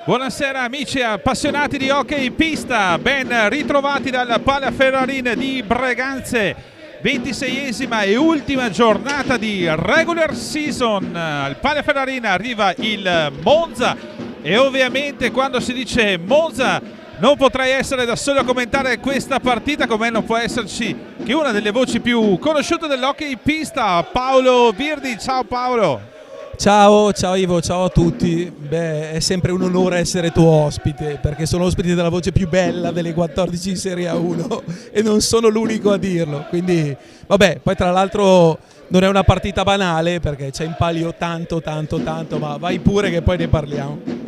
Buonasera amici appassionati di hockey pista, ben ritrovati dal Palaferrarin di Breganze, 26esima e ultima giornata di regular season. Al Palaferrarin arriva il Monza e ovviamente quando si dice Monza non potrei essere da solo a commentare questa partita, come non può esserci che una delle voci più conosciute dell'hockey pista, Paolo Virdi. Ciao Paolo. Ciao Ivo, ciao a tutti. Beh, è sempre un onore essere tuo ospite, perché sono ospite della voce più bella delle 14 in Serie A1 e non sono l'unico a dirlo, quindi vabbè, poi tra l'altro non è una partita banale perché c'è in palio tanto, ma vai pure che poi ne parliamo.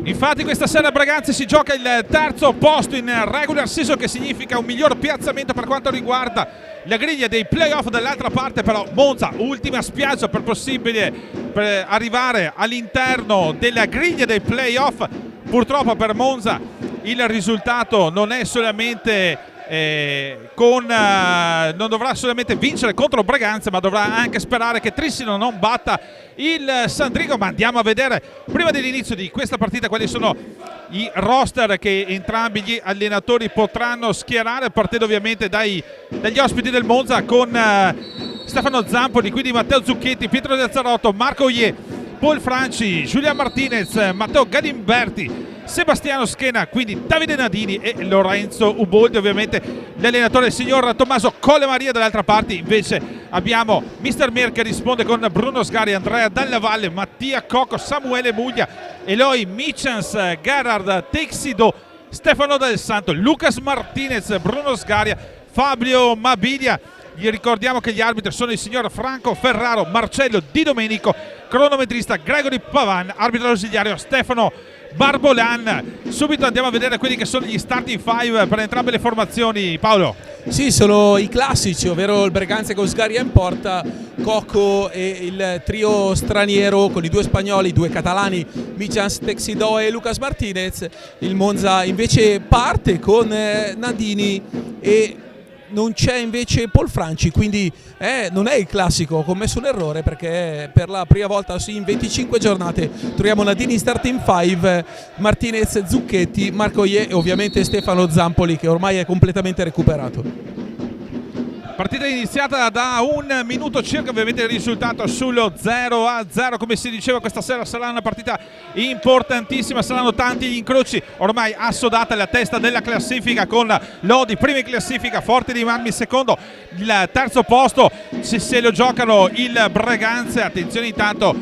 Infatti questa sera a Breganze si gioca il terzo posto in regular season, che significa un miglior piazzamento per quanto riguarda la griglia dei playoff. Dall'altra parte però Monza, ultima spiaggia per possibile per arrivare all'interno della griglia dei playoff. Purtroppo per Monza il risultato non è solamente non dovrà solamente vincere contro Breganze, ma dovrà anche sperare che Trissino non batta il Sandrigo. Ma andiamo a vedere prima dell'inizio di questa partita quali sono i roster che entrambi gli allenatori potranno schierare, partendo ovviamente dagli ospiti del Monza con Stefano Zampoli, quindi Matteo Zucchetti, Pietro Zazzarotto, Marco Oye, Paul Franci, Giulia Martinez, Matteo Galimberti, Sebastiano Schena, quindi Davide Nadini e Lorenzo Uboldi. Ovviamente l'allenatore il signor Tommaso Collemaria. Dall'altra parte invece abbiamo Mister Mer che risponde con Bruno Sgari, Andrea Dalla Valle, Mattia Cocco, Samuele Muglia, Eloy Michans, Gerard Texido, Stefano Del Santo, Lucas Martinez, Bruno Sgaria, Fabio Mabilia. Gli ricordiamo che gli arbitri sono il signor Franco Ferraro, Marcello Di Domenico, cronometrista Gregory Pavan, arbitro ausiliario Stefano Barbolan. Subito andiamo a vedere quelli che sono gli starting five per entrambe le formazioni, Paolo. Sì, sono i classici, ovvero il Breganze con Sgaria in porta, Cocco e il trio straniero con i due spagnoli, i due catalani, Michans, Texido e Lucas Martinez. Il Monza invece parte con Nadini e non c'è invece Paul Franci, quindi non è il classico. Ho commesso un errore perché per la prima volta in 25 giornate troviamo Nadini in starting 5, Martinez, Zucchetti, Marco Oye e ovviamente Stefano Zampoli, che ormai è completamente recuperato. Partita iniziata da un minuto circa, ovviamente il risultato sullo 0-0. Come si diceva, questa sera sarà una partita importantissima, saranno tanti gli incroci, ormai assodata la testa della classifica con Lodi prima in classifica, Forte di Marmi secondo, il terzo posto se lo giocano il Breganze. Attenzione intanto,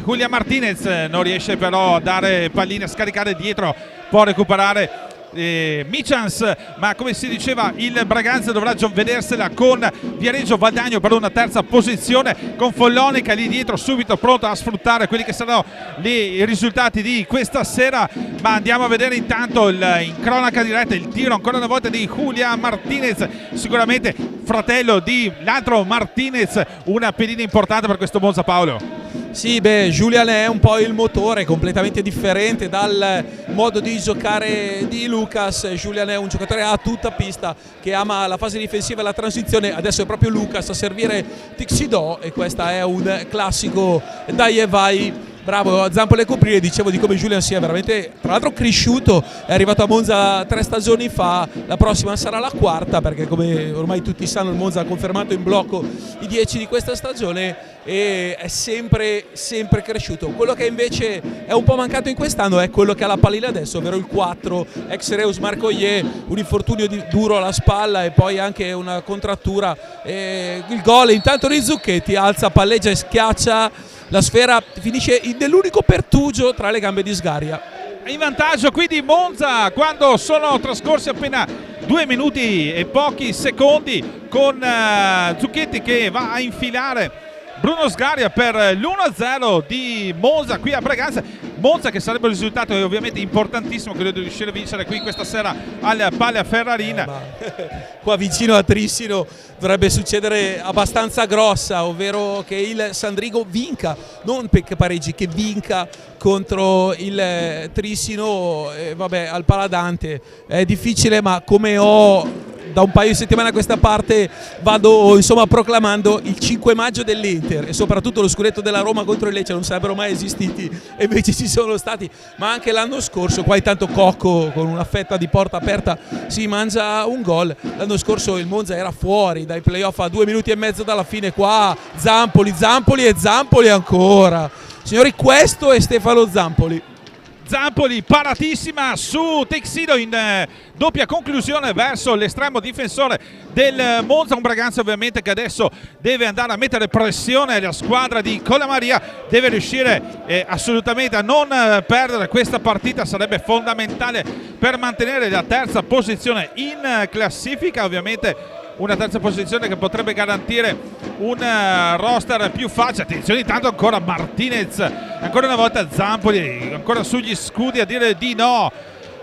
Julia Martinez non riesce però a dare palline, a scaricare dietro, può recuperare Michans, ma come si diceva il Breganze dovrà vedersela con Viareggio Valdagno per una terza posizione, con Follonica lì dietro subito pronto a sfruttare quelli che saranno i risultati di questa sera. Ma andiamo a vedere intanto in cronaca diretta il tiro ancora una volta di Julia Martinez, sicuramente fratello di l'altro Martinez, una pedina importante per questo Monza, Paolo. Sì, beh, Julian è un po' il motore, completamente differente dal modo di giocare di Lucas. Julian è un giocatore a tutta pista che ama la fase difensiva e la transizione. Adesso è proprio Lucas a servire Texido e questa è un classico dai e vai. Bravo Zampoli a coprire. Dicevo di come Julian sia veramente, tra l'altro, cresciuto. È arrivato a Monza 3 stagioni fa, la prossima sarà la quarta, perché come ormai tutti sanno il Monza ha confermato in blocco i 10 di questa stagione e è sempre cresciuto. Quello che invece è un po' mancato in quest'anno è quello che ha la pallina adesso, ovvero il 4, ex Reus Marco Oye, un infortunio duro alla spalla e poi anche una contrattura. Il gol intanto di Zucchetti, alza, palleggia e schiaccia. La sfera finisce nell'unico pertugio tra le gambe di Sgaria. In vantaggio quindi Monza quando sono trascorsi appena 2 minuti e pochi secondi, con Zucchetti che va a infilare Bruno Sgaria per l'1-0 di Monza qui a Breganze. Monza che sarebbe un risultato ovviamente importantissimo, credo di riuscire a vincere qui questa sera al Palaferrarin. Qua vicino a Trissino dovrebbe succedere abbastanza grossa, ovvero che il Sandrigo vinca, non che pareggi, che vinca contro il Trissino. Vabbè, al Paladante è difficile, ma come ho da un paio di settimane a questa parte vado insomma proclamando il 5 maggio dell'Inter e soprattutto lo scudetto della Roma contro il Lecce non sarebbero mai esistiti e invece ci sono stati, ma anche l'anno scorso qua intanto Cocco con una fetta di porta aperta si mangia un gol. L'anno scorso il Monza era fuori dai playoff a 2 minuti e mezzo dalla fine, qua Zampoli e Zampoli ancora, signori, questo è Stefano Zampoli. Zampoli paratissima su Texido in doppia conclusione verso l'estremo difensore del Monza, un Braganza ovviamente che adesso deve andare a mettere pressione alla squadra di Colamaria, deve riuscire assolutamente a non perdere questa partita, sarebbe fondamentale per mantenere la terza posizione in classifica, ovviamente una terza posizione che potrebbe garantire un roster più facile. Attenzione, intanto ancora Martinez, ancora una volta Zampoli, ancora sugli scudi a dire di no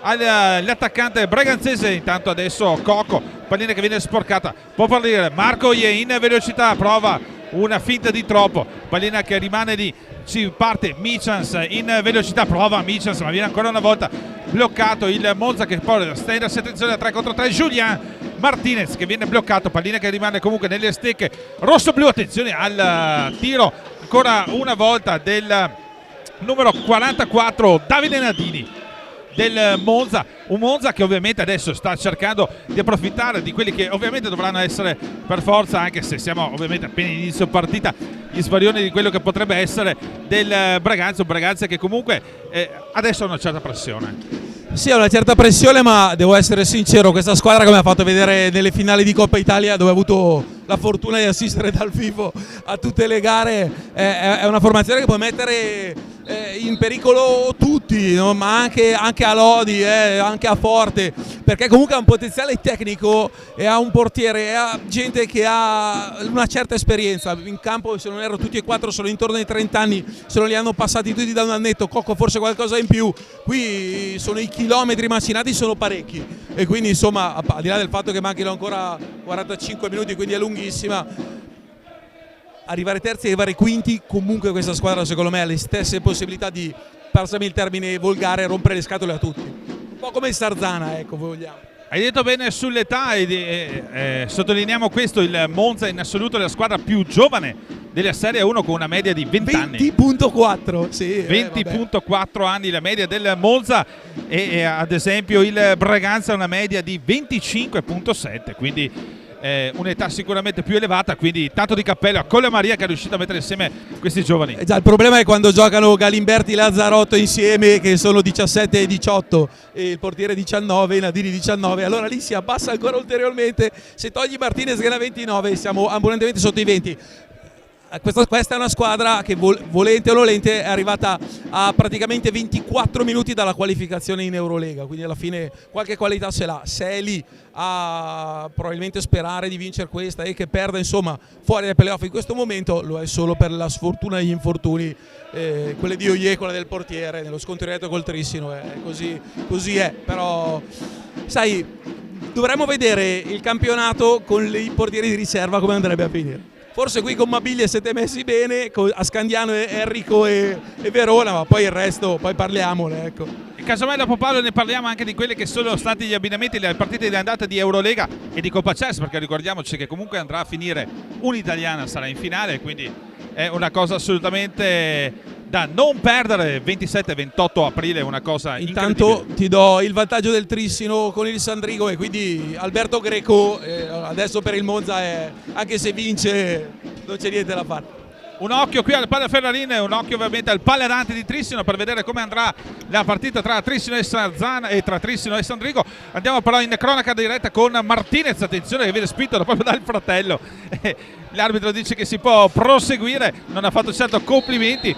all'attaccante braganzese. Intanto adesso Cocco, pallina che viene sporcata, può partire Marco Ie in velocità, prova una finta di troppo, pallina che rimane lì, ci parte Michans in velocità, prova Michans ma viene ancora una volta bloccato il Monza che poi stendersi, attenzione a 3 contro 3, Julian Martinez che viene bloccato, pallina che rimane comunque nelle stecche rosso-blu, attenzione al tiro ancora una volta del numero 44 Davide Nadini del Monza, un Monza che ovviamente adesso sta cercando di approfittare di quelli che ovviamente dovranno essere per forza, anche se siamo ovviamente appena in inizio partita, gli svarioni di quello che potrebbe essere del Braganza, un Braganza che comunque adesso ha una certa pressione. Sì, ha una certa pressione, ma devo essere sincero, questa squadra come ha fatto vedere nelle finali di Coppa Italia, dove ha avuto la fortuna di assistere dal vivo a tutte le gare, è una formazione che può mettere in pericolo tutti, no? Ma anche a Lodi, anche a Forte, perché comunque ha un potenziale tecnico e ha un portiere, e ha gente che ha una certa esperienza in campo. Se non erro tutti e quattro sono intorno ai 30 anni, se non li hanno passati tutti da un annetto, Cocco forse qualcosa in più, qui sono i chilometri macinati, sono parecchi, e quindi insomma al di là del fatto che manchino ancora 45 minuti, quindi è lunghissima, arrivare terzi e arrivare quinti, comunque questa squadra secondo me ha le stesse possibilità di, passami il termine volgare, rompere le scatole a tutti, un po' come Sarzana, ecco, vogliamo. Hai detto bene sull'età e sottolineiamo questo, il Monza è in assoluto la squadra più giovane della Serie 1 con una media di 20 anni. 20.4, sì. 20.4 anni la media del Monza e ad esempio il Braganza ha una media di 25.7, quindi un'età sicuramente più elevata, quindi tanto di cappello a Colamaria che è riuscito a mettere insieme questi giovani. Già, il problema è quando giocano Galimberti e Lazzarotto insieme, che sono 17 e 18 e il portiere 19, Nadini 19, allora lì si abbassa ancora ulteriormente. Se togli Martinez che era 29 siamo ambulantemente sotto i 20. Questa è una squadra che volente o nolente è arrivata a praticamente 24 minuti dalla qualificazione in Eurolega, quindi alla fine qualche qualità ce l'ha. Se è lì a probabilmente sperare di vincere questa e che perda insomma fuori dai playoff in questo momento, lo è solo per la sfortuna degli infortuni, quelle di Oie, quella del portiere, nello scontro diretto col Trissino, così è, però sai, dovremmo vedere il campionato con i portieri di riserva come andrebbe a finire. Forse qui con Mabiglia siete messi bene, a Scandiano, Enrico e Verona, ma poi il resto, poi parliamone, ecco. E casomai dopo Paolo ne parliamo anche di quelli che sono stati gli abbinamenti, le partite di andata di Eurolega e di Coppa CES, perché ricordiamoci che comunque andrà a finire un'italiana, sarà in finale, quindi è una cosa assolutamente da non perdere. 27-28 aprile, una cosa intanto ti do il vantaggio del Trissino con il Sandrigo e quindi Alberto Greco adesso per il Monza anche se vince non c'è niente da fare. Un occhio qui al Palla Ferrarin, un occhio ovviamente al Pallerante di Trissino per vedere come andrà la partita tra Trissino e Sarzana e tra Trissino e Sandrigo. Andiamo però in cronaca diretta con Martinez, attenzione che viene spinto proprio dal fratello. L'arbitro dice che si può proseguire, non ha fatto certo complimenti.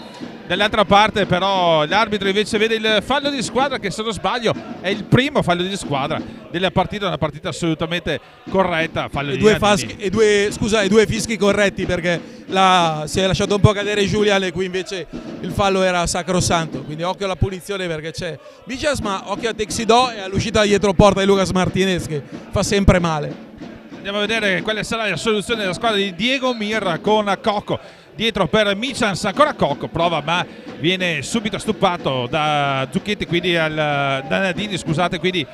Dall'altra parte però l'arbitro invece vede il fallo di squadra, che se non sbaglio è il primo fallo di squadra della partita, una partita assolutamente corretta. Fallo di due fischi corretti, perché si è lasciato un po' cadere Julian e qui invece il fallo era sacrosanto, quindi occhio alla punizione perché c'è Bichas, ma occhio a Texidò e all'uscita dietro porta di Lucas Martinez che fa sempre male. Andiamo a vedere quale sarà la soluzione della squadra di Diego Mir con Cocco dietro per Michans, ancora Cocco prova ma viene subito stuppato da Zucchetti, quindi da Nadini, scusate, quindi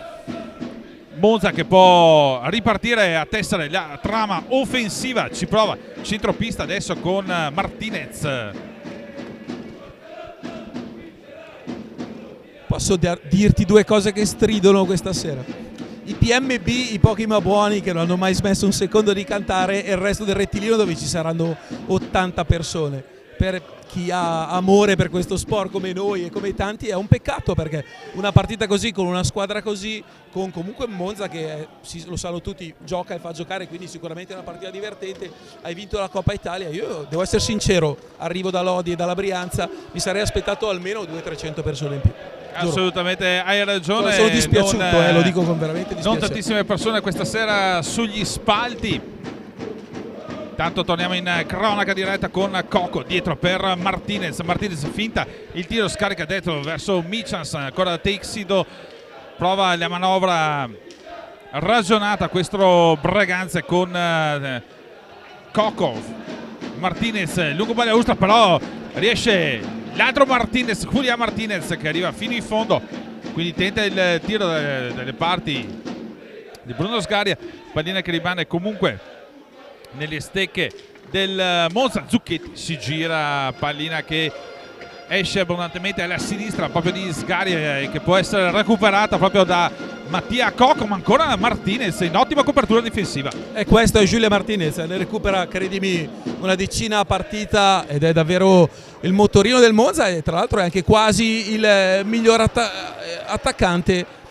Monza che può ripartire a tessere la trama offensiva, ci prova centropista adesso con Martinez. Posso dirti due cose che stridono questa sera: i PMB, i pochi ma buoni che non hanno mai smesso un secondo di cantare, e il resto del rettilineo dove ci saranno 80 persone. Per chi ha amore per questo sport come noi e come tanti è un peccato, perché una partita così, con una squadra così, con comunque Monza che lo sanno tutti, gioca e fa giocare, quindi sicuramente è una partita divertente. Hai vinto la Coppa Italia. Io devo essere sincero, arrivo da Lodi e dalla Brianza, mi sarei aspettato almeno 200-300 persone in più. Assolutamente, hai ragione. Sono dispiaciuto, lo dico con veramente dispiacere. Non tantissime persone questa sera sugli spalti. Tanto torniamo in cronaca diretta con Coco dietro per Martinez. Martinez finta il tiro, scarica dentro verso Michans, ancora Teixido, prova la manovra ragionata questo Braganza con Coco. Martinez, lungo palla Ustra, però riesce l'altro Martinez, Julián Martinez, che arriva fino in fondo, quindi tenta il tiro dalle parti di Bruno Sgaria, pallina che rimane comunque nelle stecche del Monza. Zucchetti si gira, pallina che esce abbondantemente alla sinistra proprio di Sgaria e che può essere recuperata proprio da Mattia Coco, ma ancora Martinez in ottima copertura difensiva. E questo è Julián Martinez, ne recupera, credimi, una decina a partita ed è davvero il motorino del Monza, e tra l'altro è anche quasi il miglior attaccante.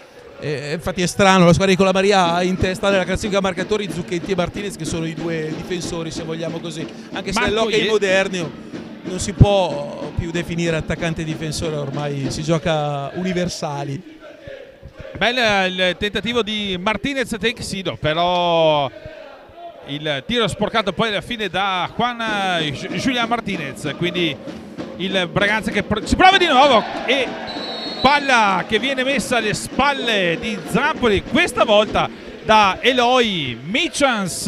Infatti è strano, la squadra di Colamaria ha in testa nella classifica marcatori Zucchetti e Martinez, che sono i due difensori, se vogliamo così, anche se nell'hockey moderno non si può più definire attaccante e difensore, ormai si gioca universali. Bello il tentativo di Martinez Teixido, però il tiro sporcato poi alla fine da Julián Martinez, quindi il Braganza che ci prova di nuovo, e palla che viene messa alle spalle di Zampoli, questa volta da Eloy Michans,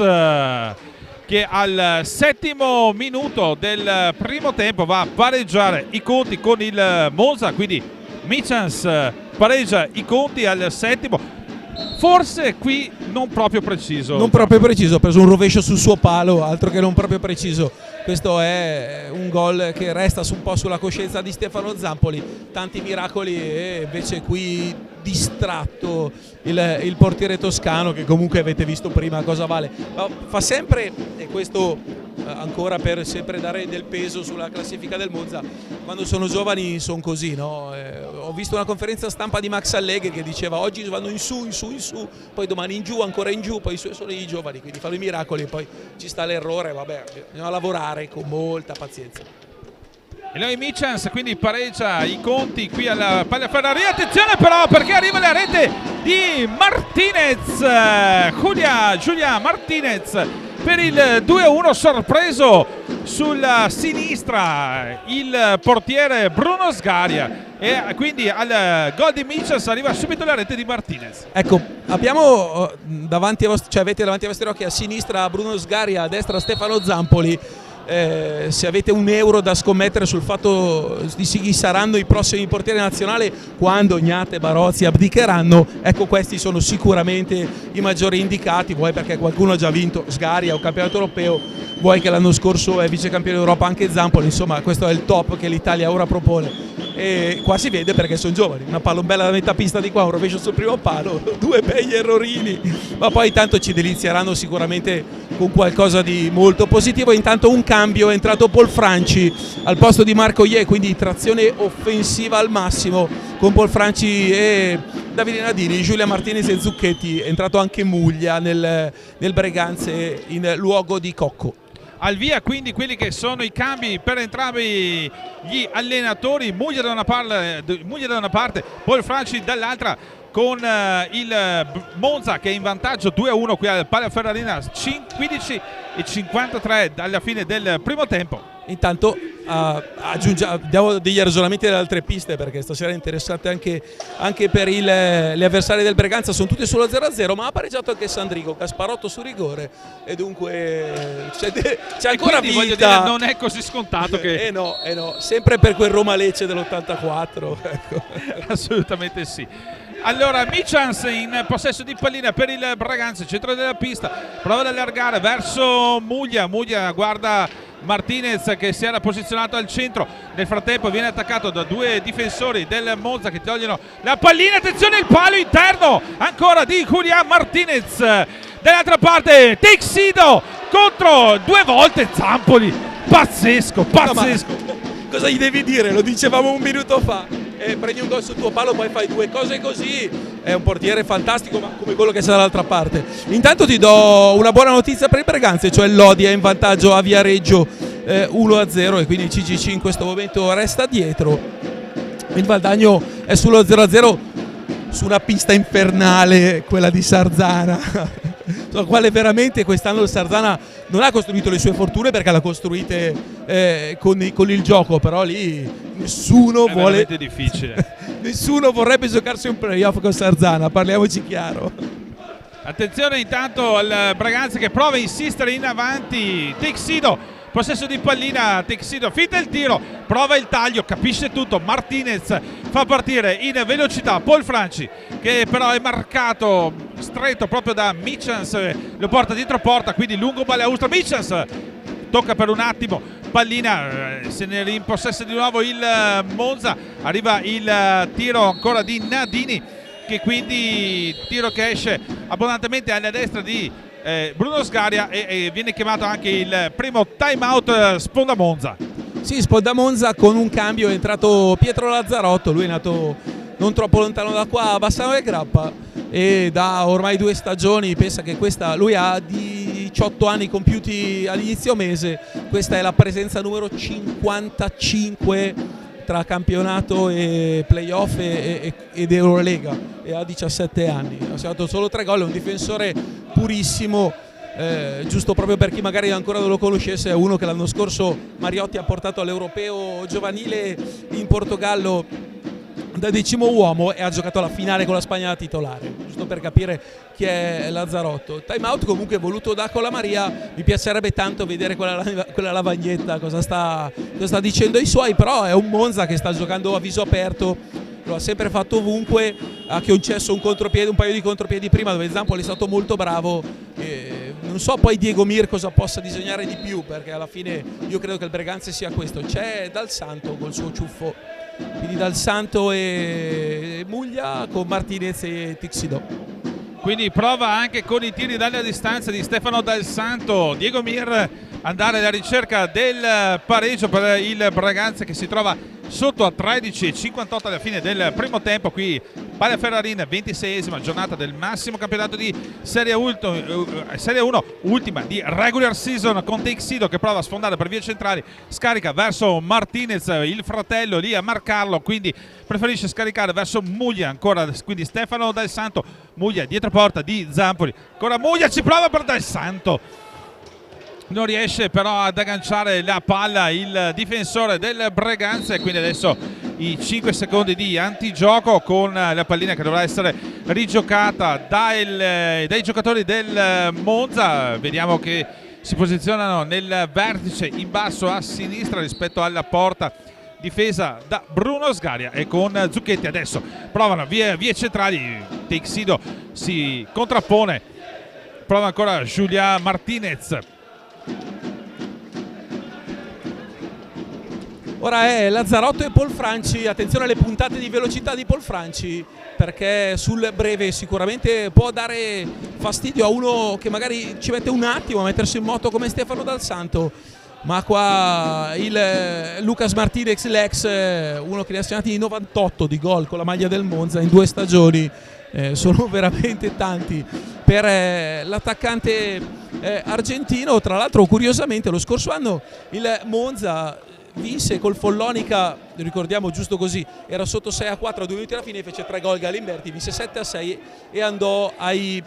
che al 7° minuto del primo tempo va a pareggiare i conti con il Monza. Quindi Michans pareggia i conti al 7°, forse qui non proprio preciso. Non proprio preciso, ha preso un rovescio sul suo palo, altro che non proprio preciso. Questo è un gol che resta un po' sulla coscienza di Stefano Zampoli, tanti miracoli, e invece qui distratto il portiere toscano, che comunque avete visto prima cosa vale. Ma fa sempre, e questo ancora per sempre dare del peso sulla classifica del Monza, quando sono giovani sono così, no? Ho visto una conferenza stampa di Max Allegri che diceva oggi vanno in su, poi domani in giù, ancora in giù, poi sono i giovani, quindi fanno i miracoli e poi ci sta l'errore, vabbè, bisogna lavorare con molta pazienza. Eloy Michans quindi pareggia i conti qui alla palla Ferrari. Attenzione però, perché arriva la rete di Martinez, Julián Martinez per il 2-1, sorpreso sulla sinistra il portiere Bruno Sgaria, e quindi al gol di Michans arriva subito la rete di Martinez. Ecco, abbiamo davanti avete davanti ai vostri occhi a sinistra Bruno Sgaria, a destra Stefano Zampoli. Se avete €1 da scommettere sul fatto di chi saranno i prossimi portieri nazionali quando Ognate e Barozzi abdicheranno, ecco, questi sono sicuramente i maggiori indicati, vuoi perché qualcuno ha già vinto, Sgaria, un campionato europeo, vuoi che l'anno scorso è vice campione d'Europa anche Zampoli. Insomma, questo è il top che l'Italia ora propone, e qua si vede perché sono giovani, una palombella da metà pista di qua, un rovescio sul primo palo, due begli errorini, ma poi intanto ci delizieranno sicuramente con qualcosa di molto positivo. Intanto un cambio, è entrato Paul Franci al posto di Marco Iè, quindi trazione offensiva al massimo con Paul Franci e Davide Nadini, Julián Martinez e Zucchetti. È entrato anche Muglia nel Breganze in luogo di Cocco. Al via quindi quelli che sono i cambi per entrambi gli allenatori. Muglia da una parte, Paul Franci dall'altra, con il Monza che è in vantaggio 2-1 qui al Palla Ferrarina, 15:53 alla fine del primo tempo. Intanto diamo degli ragionamenti dalle altre piste, perché stasera è interessante anche per le avversarie del Breganza, sono tutte sullo 0-0, ma ha pareggiato anche Sandrigo, Gasparotto su rigore, e dunque c'è ancora vita. Voglio dire, non è così scontato che... no, sempre per quel Roma Lecce dell'84. Ecco. Assolutamente sì. Allora Michans in possesso di pallina per il Braganza, centro della pista, prova ad allargare verso Muglia guarda Martinez che si era posizionato al centro, nel frattempo viene attaccato da due difensori del Monza che togliono la pallina, attenzione il palo interno ancora di Julián Martinez, dall'altra parte Texido contro due volte Zampoli, pazzesco. No, cosa gli devi dire? Lo dicevamo un minuto fa. Prendi un gol sul tuo palo, poi fai due cose così. È un portiere fantastico, ma come quello che c'è dall'altra parte. Intanto ti do una buona notizia per il Braganza, cioè Lodi è in vantaggio a Viareggio 1-0 e quindi il CGC in questo momento resta dietro. Il Valdagno è sullo 0-0 su una pista infernale, quella di Sarzana. Sulla quale veramente quest'anno il Sarzana non ha costruito le sue fortune, perché l'ha costruite con il gioco, però lì nessuno vuole, difficile. Nessuno vorrebbe giocarsi un playoff con Sarzana, parliamoci chiaro. Attenzione intanto al Braganza che prova a insistere in avanti, Texido, possesso di pallina, Texido finta il tiro, prova il taglio, capisce tutto, Martinez fa partire in velocità Paul Franci che però è marcato stretto proprio da Michans, lo porta dietro porta, quindi lungo palla Austria, Michans tocca per un attimo, pallina, se ne rimpossessa di nuovo il Monza, arriva il tiro ancora di Nadini che quindi tiro che esce abbondantemente alla destra di Bruno Sgaria e viene chiamato anche il primo time out Sponda Monza. Sì, Sponda Monza con un cambio, è entrato Pietro Lazzarotto, lui è nato non troppo lontano da qua a Bassano del Grappa e da ormai 2 stagioni, pensa che questa, lui ha 18 anni compiuti all'inizio mese, questa è la presenza numero 55 tra campionato e playoff ed Eurolega, e ha 17 anni, ha segnato solo 3 gol, è un difensore purissimo, giusto proprio per chi magari ancora non lo conoscesse, è uno che l'anno scorso Mariotti ha portato all'Europeo giovanile in Portogallo da 10° uomo e ha giocato la finale con la Spagna titolare, giusto per capire chi è Lazzarotto. Time out comunque voluto da Colamaria, mi piacerebbe tanto vedere quella lavagnetta cosa sta dicendo ai suoi, però è un Monza che sta giocando a viso aperto, lo ha sempre fatto ovunque, ha concesso un paio di contropiedi prima dove Zampoli è stato molto bravo, non so poi Diego Mir cosa possa disegnare di più, perché alla fine io credo che il Braganza sia questo, c'è Dal Santo col suo ciuffo, quindi Dal Santo e Muglia con Martinez e Texido. Quindi prova anche con i tiri dalla distanza di Stefano Dal Santo, Diego Mir andare alla ricerca del pareggio per il Braganza che si trova sotto a 13,58 alla fine del primo tempo. Qui Palla Ferrarin, 26esima giornata del massimo campionato di Serie 1, ultima di regular season, con Texido che prova a sfondare per vie centrali, scarica verso Martinez, il fratello lì a marcarlo, quindi preferisce scaricare verso Muglia, ancora quindi Stefano Dal Santo, Muglia dietro porta di Zampoli, ancora Muglia ci prova per Dal Santo, non riesce però ad agganciare la palla il difensore del Braganza e quindi adesso i 5 secondi di antigioco con la pallina che dovrà essere rigiocata dai giocatori del Monza. Vediamo che si posizionano nel vertice in basso a sinistra rispetto alla porta difesa da Bruno Sgaria e con Zucchetti adesso provano vie centrali, Texido si contrappone, prova ancora Julián Martinez. Ora è Lazzarotto e Paul Franci, attenzione alle puntate di velocità di Paul Franci perché sul breve sicuramente può dare fastidio a uno che magari ci mette un attimo a mettersi in moto come Stefano Dal Santo, ma qua il Lucas Martinez, l'ex, uno che ne ha segnati 98 di gol con la maglia del Monza in 2 stagioni, sono veramente tanti per l'attaccante argentino. Tra l'altro curiosamente lo scorso anno il Monza vinse col Follonica, ricordiamo giusto così, era sotto 6-4 a 2 minuti alla fine, fece 3 gol Galimberti, vinse 7-6 e andò ai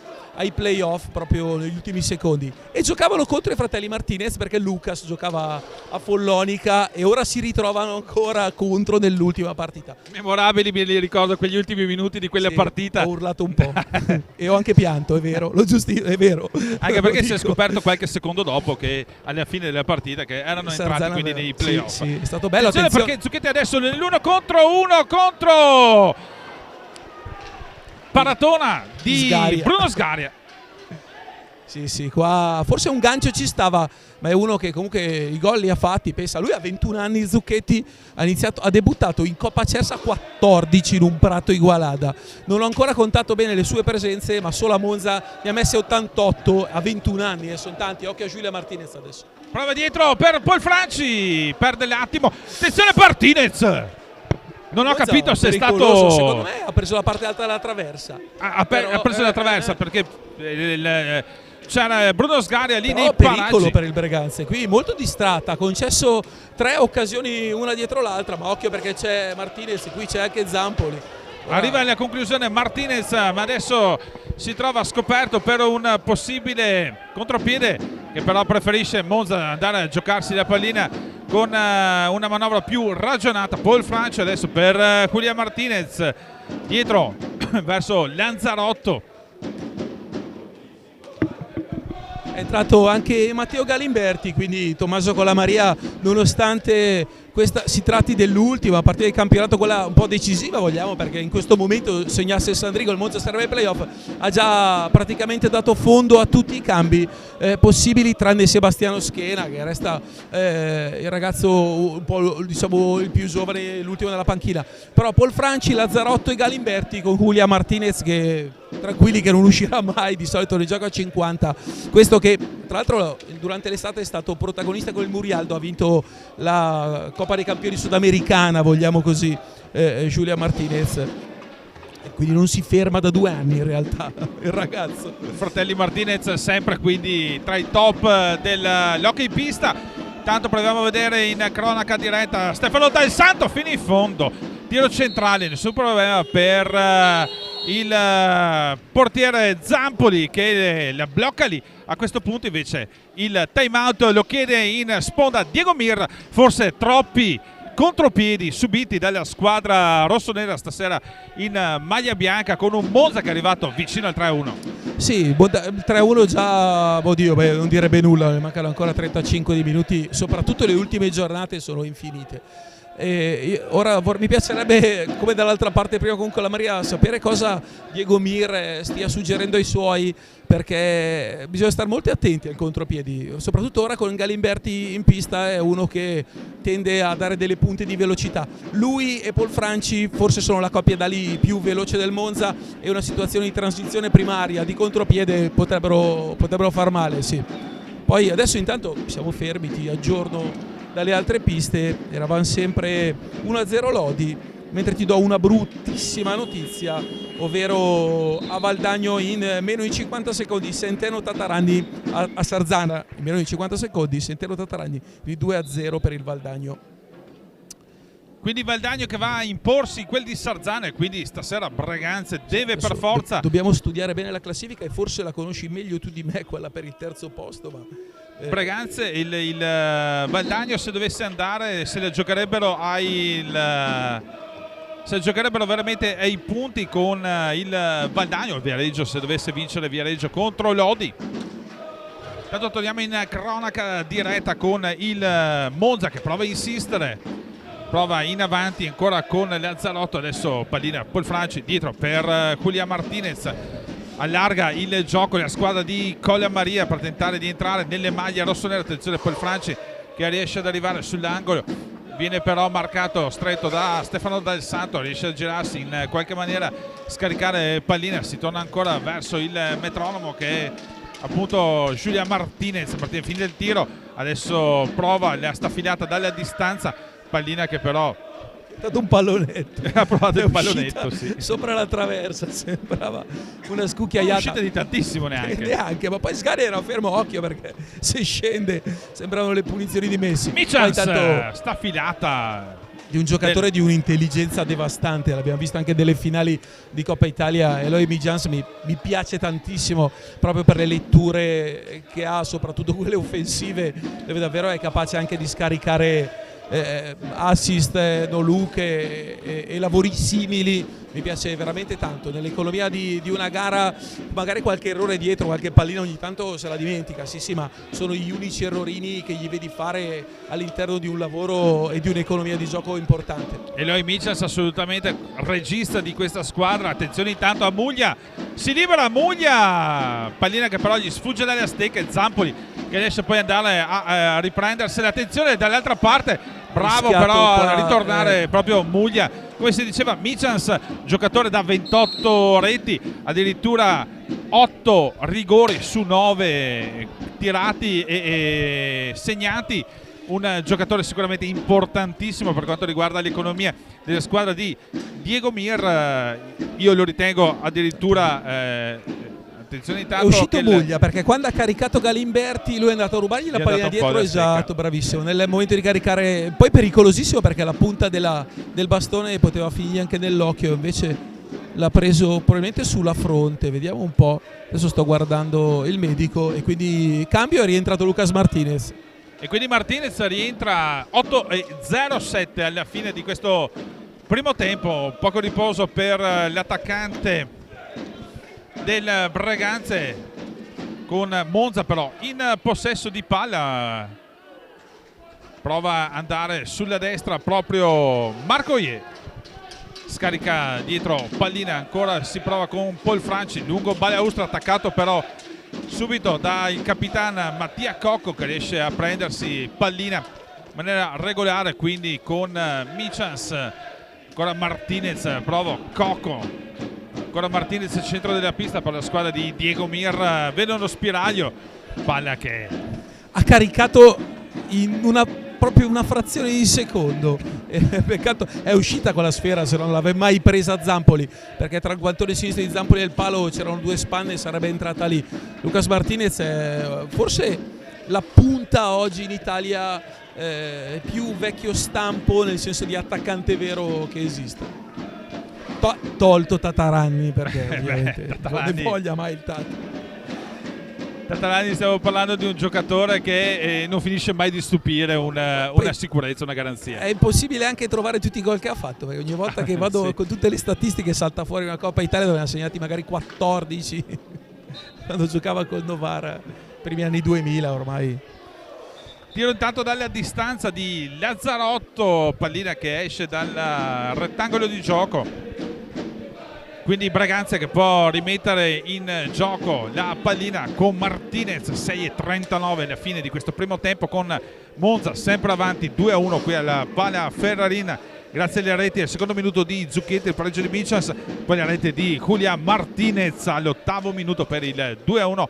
playoff proprio negli ultimi secondi e giocavano contro i fratelli Martinez perché Lucas giocava a Follonica e ora si ritrovano ancora contro nell'ultima partita. Memorabili, me li ricordo quegli ultimi minuti di quella partita. Ho urlato un po' e ho anche pianto, è vero, è vero. Anche perché si è scoperto qualche secondo dopo che alla fine della partita che erano entrati quindi nei playoff. Sì, è stato bello. Attenzione perché Zucchetti adesso nell'1 contro 1 contro paratona di Sgaria. Bruno Sgaria. Sì, qua forse un gancio ci stava, ma è uno che comunque i gol li ha fatti. Pensa, lui ha 21 anni, Zucchetti, ha debuttato in Coppa Cersa a 14 in un Prato Igualada. Non ho ancora contato bene le sue presenze, ma solo a Monza ne ha messe 88 a 21 anni, sono tanti. Occhio a Giulia Martinez adesso. Prova dietro per Polfranci, perde l'attimo. Attenzione Martinez! Non ho Monza capito se è pericoloso, stato... secondo me ha preso la parte alta della traversa. Ha preso la traversa perché c'era Bruno Sgaria lì nei pericolo paraggi. per il Breganze, qui molto distratta, ha concesso 3 occasioni una dietro l'altra, ma occhio perché c'è Martinez, qui c'è anche Zampoli. Arriva alla conclusione Martinez, ma adesso si trova scoperto per un possibile contropiede, che però preferisce Monza andare a giocarsi la pallina con una manovra più ragionata. Polfranci adesso per Julián Martinez, dietro verso Lanzarotto. È entrato anche Matteo Galimberti, quindi Tommaso Colamaria, nonostante questa si tratti dell'ultima partita di campionato, quella un po' decisiva vogliamo, perché in questo momento segnasse il Sandrigo il Monza sarebbe ai playoff, ha già praticamente dato fondo a tutti i cambi possibili, tranne Sebastiano Schena, che resta il ragazzo un po', diciamo, il più giovane, l'ultimo della panchina. Però Polfranci, Lazzarotto e Galimberti con Julián Martinez che tranquilli che non uscirà mai, di solito ne gioca a 50. Questo che tra l'altro durante l'estate è stato protagonista con il Murialdo, ha vinto la Coppa dei Campioni sudamericana, vogliamo così, Julián Martinez, e quindi non si ferma da 2 anni in realtà il ragazzo. Fratelli Martinez sempre quindi tra i top dell'hockey pista. Tanto proviamo a vedere in cronaca diretta Stefano Dal Santo fino in fondo, tiro centrale, nessun problema per il portiere Zampoli che la blocca lì. A questo punto invece il time out lo chiede in sponda Diego Mir, forse troppi contropiedi subiti dalla squadra rossonera stasera in maglia bianca, con un Monza che è arrivato vicino al 3-1. Sì, il 3-1 già, oddio, non direbbe nulla, ne mancano ancora 35 di minuti, soprattutto le ultime giornate sono infinite. Ora mi piacerebbe, come dall'altra parte prima con Colamaria, sapere cosa Diego Mir stia suggerendo ai suoi, perché bisogna stare molto attenti al contropiedi, soprattutto ora con Galimberti in pista, è uno che tende a dare delle punte di velocità. Lui e Polfranci forse sono la coppia d'ali più veloce del Monza, e una situazione di transizione primaria di contropiede potrebbero far male, sì. Poi adesso intanto siamo fermi, ti aggiorno dalle altre piste, eravamo sempre 1-0 Lodi, mentre ti do una bruttissima notizia, ovvero a Valdagno in meno di 50 secondi Centeno Tatarani a Sarzana, in meno di 50 secondi Centeno Tatarani di 2-0 per il Valdagno. Quindi Valdagno che va a imporsi quel di Sarzana, e quindi stasera Breganze deve per forza... Dobbiamo studiare bene la classifica, e forse la conosci meglio tu di me, quella per il terzo posto, ma... Breganze, il Valdagno se dovesse andare se la giocherebbero veramente ai punti con il Valdagno. Il Viareggio, se dovesse vincere Viareggio contro Lodi. Tanto torniamo in cronaca diretta con il Monza che prova a insistere, prova in avanti ancora con Lanzarotto, adesso pallina Polfranci dietro per Julián Martinez, allarga il gioco la squadra di Colamaria per tentare di entrare nelle maglie rossonere. Attenzione Polfranci che riesce ad arrivare sull'angolo, viene però marcato stretto da Stefano Dal Santo, riesce a girarsi in qualche maniera, scaricare pallina, si torna ancora verso il metronomo che è appunto Julián Martinez. Fine del tiro, adesso prova la staffilata dalla distanza, pallina che però è stato un pallonetto, ha provato il pallonetto, sì, sopra la traversa, sembrava una scucchiaiata, non uscita di tantissimo neanche, ma poi Sgari era fermo, occhio, perché se scende sembrano le punizioni di Messi. Michels, staffilata di un giocatore di un'intelligenza devastante, l'abbiamo visto anche delle finali di Coppa Italia. Eloy Mijans mi piace tantissimo proprio per le letture che ha, soprattutto quelle offensive, dove davvero è capace anche di scaricare assist, no look e lavori simili. Mi piace veramente tanto nell'economia di una gara, magari qualche errore dietro, qualche pallina ogni tanto se la dimentica, sì, ma sono gli unici errorini che gli vedi fare all'interno di un lavoro e di un'economia di gioco importante. Eloy Michels assolutamente regista di questa squadra. Attenzione intanto a Muglia, si libera Muglia, pallina che però gli sfugge dalle stecche, Zampoli che riesce poi ad andare a riprendersela. Attenzione dall'altra parte, bravo però a ritornare proprio Muglia. Come si diceva, Michels, giocatore da 28 reti, addirittura 8 rigori su 9 tirati e segnati. Un giocatore sicuramente importantissimo per quanto riguarda l'economia della squadra di Diego Mir. Io lo ritengo addirittura... attenzione intanto, è uscito Muglia perché quando ha caricato Galimberti lui è andato a rubargli la pallina dietro, esatto, bravissimo, nel momento di caricare, poi pericolosissimo perché la punta del bastone poteva finire anche nell'occhio, invece l'ha preso probabilmente sulla fronte. Vediamo un po', adesso sto guardando il medico e quindi cambio, è rientrato Lucas Martinez. E quindi Martinez rientra 8-0-7 alla fine di questo primo tempo. Poco riposo per l'attaccante del Breganze, con Monza però in possesso di palla. Prova ad andare sulla destra proprio Marco Ie, scarica dietro, pallina ancora, si prova con Paul Franci, lungo Balaustra, attaccato però subito dal capitano Mattia Cocco che riesce a prendersi pallina in maniera regolare, quindi con Michels, ancora Martinez, prova Cocco, ancora Martinez al centro della pista per la squadra di Diego Mir, vede uno spiraglio, palla che ha caricato in proprio una frazione di secondo. Peccato, è uscita con la sfera, se non l'aveva mai presa Zampoli, perché tra il guantone sinistro di Zampoli e il palo c'erano 2 spanne e sarebbe entrata lì. Lucas Martinez è forse la punta oggi in Italia più vecchio stampo, nel senso di attaccante vero che esista, tolto Tatarani, perché ovviamente non ne voglia mai il Tata. Tatarani, stiamo parlando di un giocatore che non finisce mai di stupire, una sicurezza, una garanzia. È impossibile anche trovare tutti i gol che ha fatto, perché ogni volta che vado sì, con tutte le statistiche salta fuori una Coppa Italia dove ne ha segnati magari 14 quando giocava con Novara, primi anni 2000 ormai. Tiro intanto dalla distanza di Lazzarotto, pallina che esce dal rettangolo di gioco. Quindi Braganza che può rimettere in gioco la pallina con Martinez. 6:39 alla fine di questo primo tempo, con Monza sempre avanti 2-1 qui alla Pala Ferrarina grazie alle reti al secondo minuto di Zucchetti, il pareggio di Michels, poi la rete di Julián Martinez all'8° minuto per il 2-1,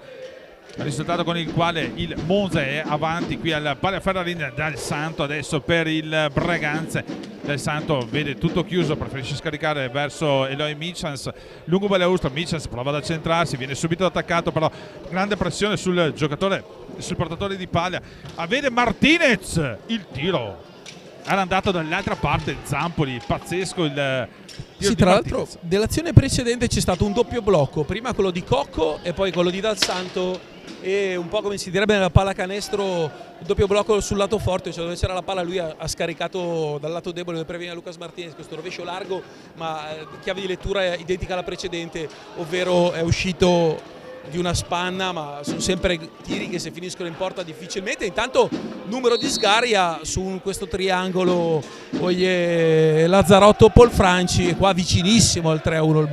risultato con il quale il Monza è avanti qui alla Pala Ferrarina. Dal Santo adesso per il Braganza. Del Santo vede tutto chiuso, preferisce scaricare verso Eloy Michels, lungo Balaustra. Michels prova ad accentrarsi, viene subito attaccato, però grande pressione sul giocatore, sul portatore di palla. Vede Martinez, il tiro era andato dall'altra parte, Zampoli, pazzesco il tiro. Sì, tra l'altro dell'azione precedente c'è stato un doppio blocco, prima quello di Cocco e poi quello di Dal Santo, e un po' come si direbbe nella pallacanestro, il doppio blocco sul lato forte, cioè dove c'era la palla lui ha scaricato dal lato debole dove previene Lucas Martinez, questo rovescio largo ma chiave di lettura è identica alla precedente, ovvero è uscito di una spanna, ma sono sempre tiri che se finiscono in porta difficilmente. Intanto numero di sgaria su questo triangolo, Lazzarotto, Paul Franci, e qua vicinissimo al 3-1 il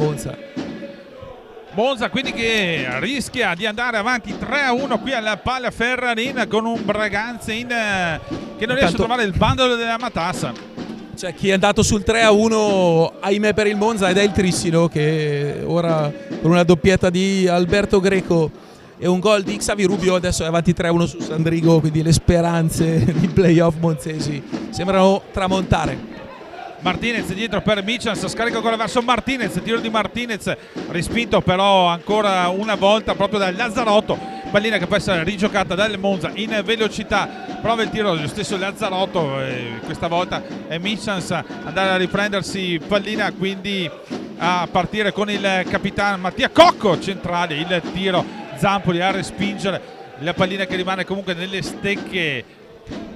Monza quindi che rischia di andare avanti 3-1 qui alla Pala Ferrarina, con un Braganza che non riesce a trovare il bandolo della matassa. Cioè, chi è andato sul 3-1 ahimè per il Monza ed è il Trissino, che ora con una doppietta di Alberto Greco e un gol di Xavi Rubio adesso è avanti 3-1 su Sandrigo, quindi le speranze di playoff monzesi sembrano tramontare. Martinez dietro per Michels, scarica ancora verso Martinez, tiro di Martinez respinto però ancora una volta proprio da Lazzarotto, pallina che può essere rigiocata dal Monza in velocità, prova il tiro dello stesso Lazzarotto, questa volta è Michels andare a riprendersi pallina, quindi a partire con il capitano Mattia Cocco centrale, il tiro Zampoli a respingere la pallina che rimane comunque nelle stecche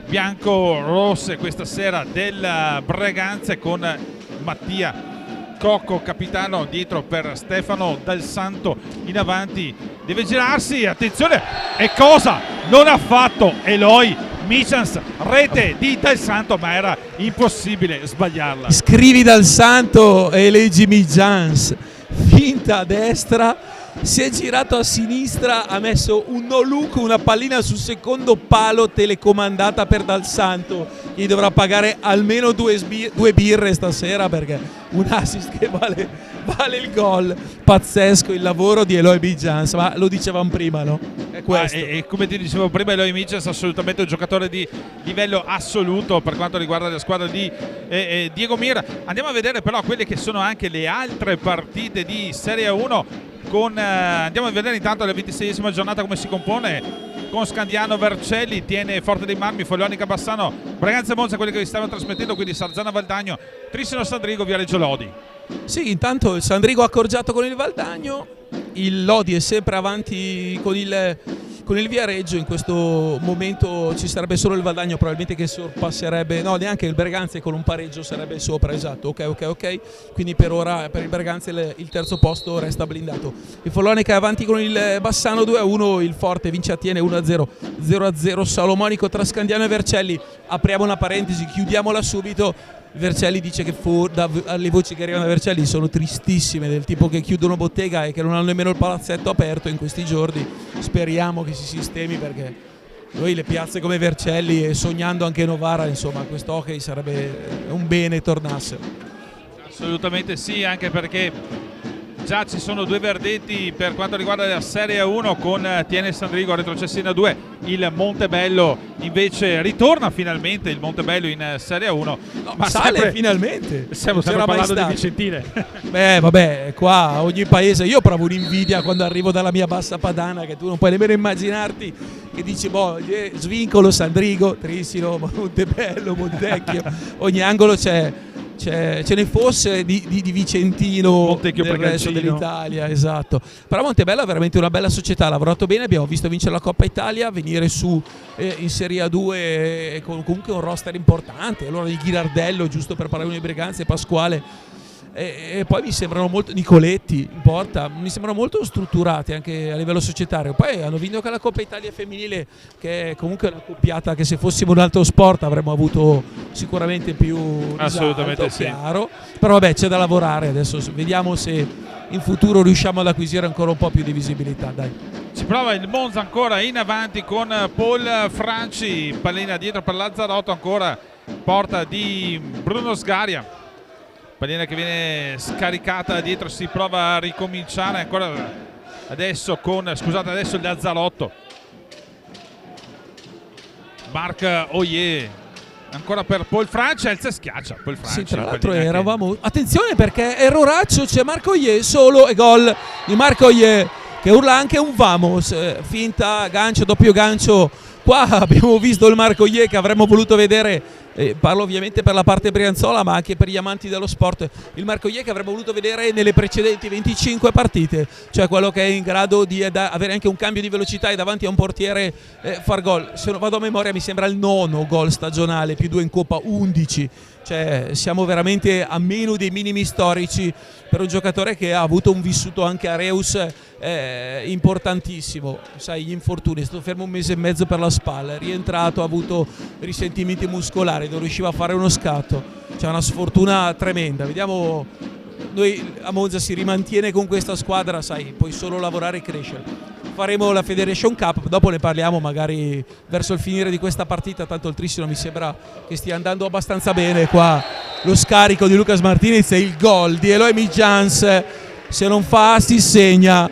bianco-rosse questa sera del Breganze, con Mattia Cocco capitano dietro per Stefano Dal Santo in avanti. Deve girarsi, attenzione, e cosa non ha fatto Eloy Michels, rete di Dal Santo, ma era impossibile sbagliarla. Scrivi Dal Santo e leggi Michels, finta a destra, si è girato a sinistra, ha messo un no look, una pallina sul secondo palo telecomandata per Dal Santo. Gli dovrà pagare almeno due birre stasera, perché un assist che vale il gol. Pazzesco il lavoro di Eloy Michels, ma lo dicevamo prima, no? È questo. E come ti dicevo prima, Eloy Michels è assolutamente un giocatore di livello assoluto per quanto riguarda la squadra di Diego Mir. Andiamo a vedere però quelle che sono anche le altre partite di Serie 1. Andiamo a vedere intanto la 26esima giornata come si compone, con Scandiano Vercelli, tiene Forte dei Marmi, Follonica Bassano, Breganze Monza, quelli che vi stavano trasmettendo, quindi Sarzana Valdagno, Trissino Sandrigo, Viareggio Lodi. Sì, intanto il Sandrigo ha accorciato con il Valdagno, il Lodi è sempre avanti con il Viareggio. In questo momento ci sarebbe solo il Valdagno probabilmente che sorpasserebbe, no, neanche il Breganze, con un pareggio sarebbe sopra, esatto, ok, quindi per ora per il Breganze il terzo posto resta blindato. Il Follonica è avanti con il Bassano 2-1, il Forte vince a Tiene 1-0, 0-0 Salomonico tra Scandiano e Vercelli. Apriamo una parentesi, chiudiamola subito. Vercelli dice che le voci che arrivano da Vercelli sono tristissime, del tipo che chiudono bottega e che non hanno nemmeno il palazzetto aperto in questi giorni. Speriamo che si sistemi, perché noi le piazze come Vercelli, e sognando anche Novara, insomma, questo hockey sarebbe un bene tornasse. Assolutamente sì, anche perché già ci sono due verdetti per quanto riguarda la Serie 1, con Tiene Sandrigo retrocessi in A2, il Montebello invece ritorna finalmente, il Montebello in Serie 1. No, ma sale finalmente. Stiamo parlando di Vicentine. Beh, vabbè, qua ogni paese, io provo un'invidia quando arrivo dalla mia bassa padana, che tu non puoi nemmeno immaginarti, che dici Svincolo, Sandrigo, Trissino, Montebello, Montecchio, ogni angolo ce ne fosse di Vicentino, Montecchio, del resto dell'Italia, esatto. Però Montebello è veramente una bella società, ha lavorato bene, abbiamo visto vincere la Coppa Italia, venire su in Serie A2 con comunque un roster importante, allora di Ghirardello, giusto per parlare di Breganze, Pasquale, e poi mi sembrano molto, Nicoletti in porta, mi sembrano molto strutturati anche a livello societario. Poi hanno vinto anche la Coppa Italia femminile, che è comunque una coppiata che se fossimo un altro sport avremmo avuto sicuramente più risalto, assolutamente sì. Chiaro. Però vabbè, c'è da lavorare, adesso vediamo se in futuro riusciamo ad acquisire ancora un po' più di visibilità, dai. Ci prova il Monza ancora in avanti con Paul Franci, pallina dietro per Lazzarotto, ancora porta di Bruno Sgaria, pallina che viene scaricata dietro, si prova a ricominciare ancora adesso adesso il Lazzarotto, Marc Oyer ancora per Paul Franci, Elsa schiaccia Paul Franci. Sì, tra l'altro eravamo, attenzione perché erroraccio, c'è Marco Oyer solo e gol di Marco Oyer, che urla anche un vamos, finta, gancio, doppio gancio. Qua abbiamo visto il Marco Oyer che avremmo voluto vedere, parlo ovviamente per la parte brianzola ma anche per gli amanti dello sport, il Marco Oyer che avremmo voluto vedere nelle precedenti 25 partite, cioè quello che è in grado di avere anche un cambio di velocità e davanti a un portiere far gol. Se non vado a memoria mi sembra il 9° gol stagionale, più 2 in Coppa, 11, cioè siamo veramente a meno dei minimi storici per un giocatore che ha avuto un vissuto anche a Reus importantissimo. Sai, gli infortuni, è stato fermo 1 mese e mezzo per la spalla, è rientrato, ha avuto risentimenti muscolari, non riusciva a fare uno scatto, c'è una sfortuna tremenda. Vediamo, noi a Monza si rimantiene con questa squadra, sai, puoi solo lavorare e crescere. Faremo la Federation Cup, dopo ne parliamo magari verso il finire di questa partita, tanto il Trissino mi sembra che stia andando abbastanza bene. Qua lo scarico di Lucas Martinez e il gol di Eloy Michels, se non fa si segna,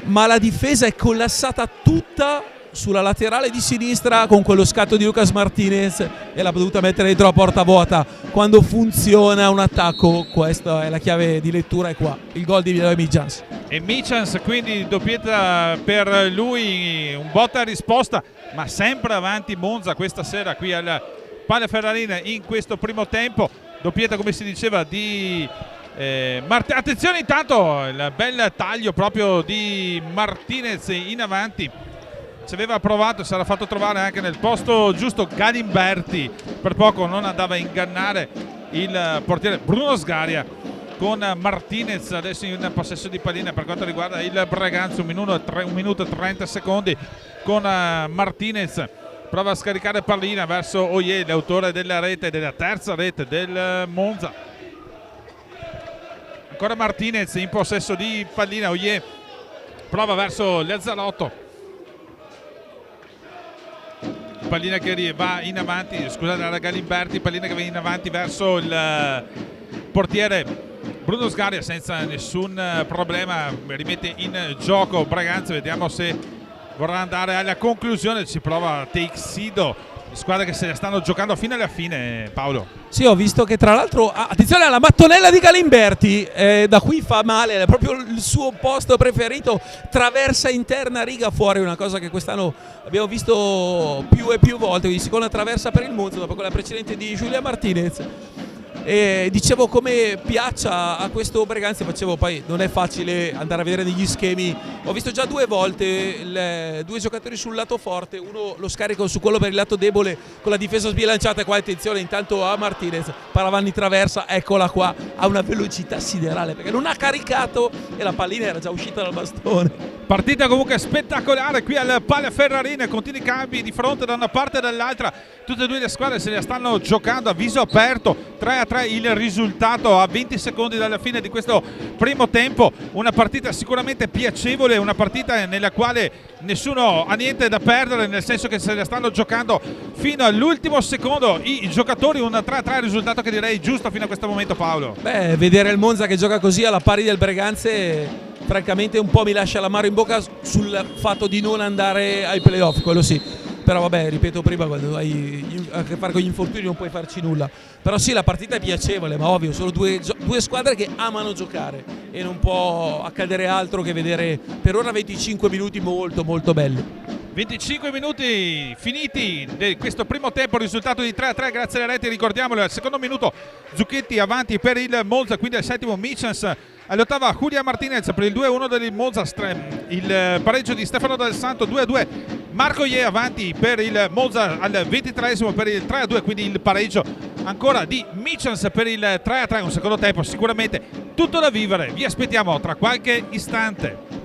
ma la difesa è collassata tutta sulla laterale di sinistra con quello scatto di Lucas Martinez e l'ha potuta mettere dentro la porta vuota. Quando funziona un attacco, questa è la chiave di lettura, è qua il gol di Eloy Michels. E Michels quindi doppietta per lui, un botta e risposta, ma sempre avanti Monza questa sera qui al Palla Ferrarina in questo primo tempo. Doppietta, come si diceva, di attenzione intanto il bel taglio proprio di Martinez in avanti. ci aveva provato, si era fatto trovare anche nel posto giusto Galimberti, per poco non andava a ingannare il portiere Bruno Sgaria con Martinez adesso in possesso di pallina per quanto riguarda il Braganza. 1 minuto e 30 secondi con Martinez, prova a scaricare pallina verso Oye, l'autore della rete, della terza rete del Monza. Ancora Martinez in possesso di pallina, Oye prova verso Lazzarotto, pallina che va in avanti, scusate, era Galimberti, pallina che va in avanti verso il portiere Bruno Sgaria senza nessun problema, rimette in gioco Braganza. Vediamo se vorrà andare alla conclusione. Si prova Teixido, squadre che se la stanno giocando fino alla fine, Paolo. Sì, ho visto che tra l'altro, attenzione alla mattonella di Galimberti, da qui fa male, è proprio il suo posto preferito, traversa interna, riga fuori, una cosa che quest'anno abbiamo visto più e più volte, quindi seconda traversa per il Monza dopo quella precedente di Giulia Martinez. E dicevo come piaccia a questo Braganza, facevo, poi non è facile andare a vedere negli schemi, ho visto già 2 volte due giocatori sul lato forte, uno lo scarico su quello per il lato debole con la difesa sbilanciata, e qua attenzione intanto a Martinez, Paravanni traversa, eccola qua, ha una velocità siderale perché non ha caricato e la pallina era già uscita dal bastone. Partita comunque spettacolare qui al Pala Ferrarina, continui cambi di fronte da una parte e dall'altra, tutte e due le squadre se la stanno giocando a viso aperto. 3-3 il risultato a 20 secondi dalla fine di questo primo tempo, una partita sicuramente piacevole, una partita nella quale nessuno ha niente da perdere, nel senso che se la stanno giocando fino all'ultimo secondo i giocatori. Un 3-3 risultato che direi giusto fino a questo momento, Paolo. Beh, vedere il Monza che gioca così alla pari del Breganze francamente un po' mi lascia l'amaro in bocca sul fatto di non andare ai playoff, quello sì. Però vabbè, ripeto prima, quando hai a che fare con gli infortuni non puoi farci nulla. Però sì, la partita è piacevole, ma ovvio, sono due squadre che amano giocare e non può accadere altro che vedere per ora 25 minuti molto molto belli. 25 minuti finiti di questo primo tempo, risultato di 3-3 grazie alle reti, ricordiamolo. Al secondo minuto Zucchetti avanti per il Monza, quindi al settimo Michels, all'ottava Julia Martinez per il 2-1 del Monza, il pareggio di Stefano Del Santo 2-2, Marco Ie avanti per il Monza al 23esimo per il 3-2, quindi il pareggio ancora di Michels per il 3-3, un secondo tempo sicuramente tutto da vivere. Vi aspettiamo tra qualche istante.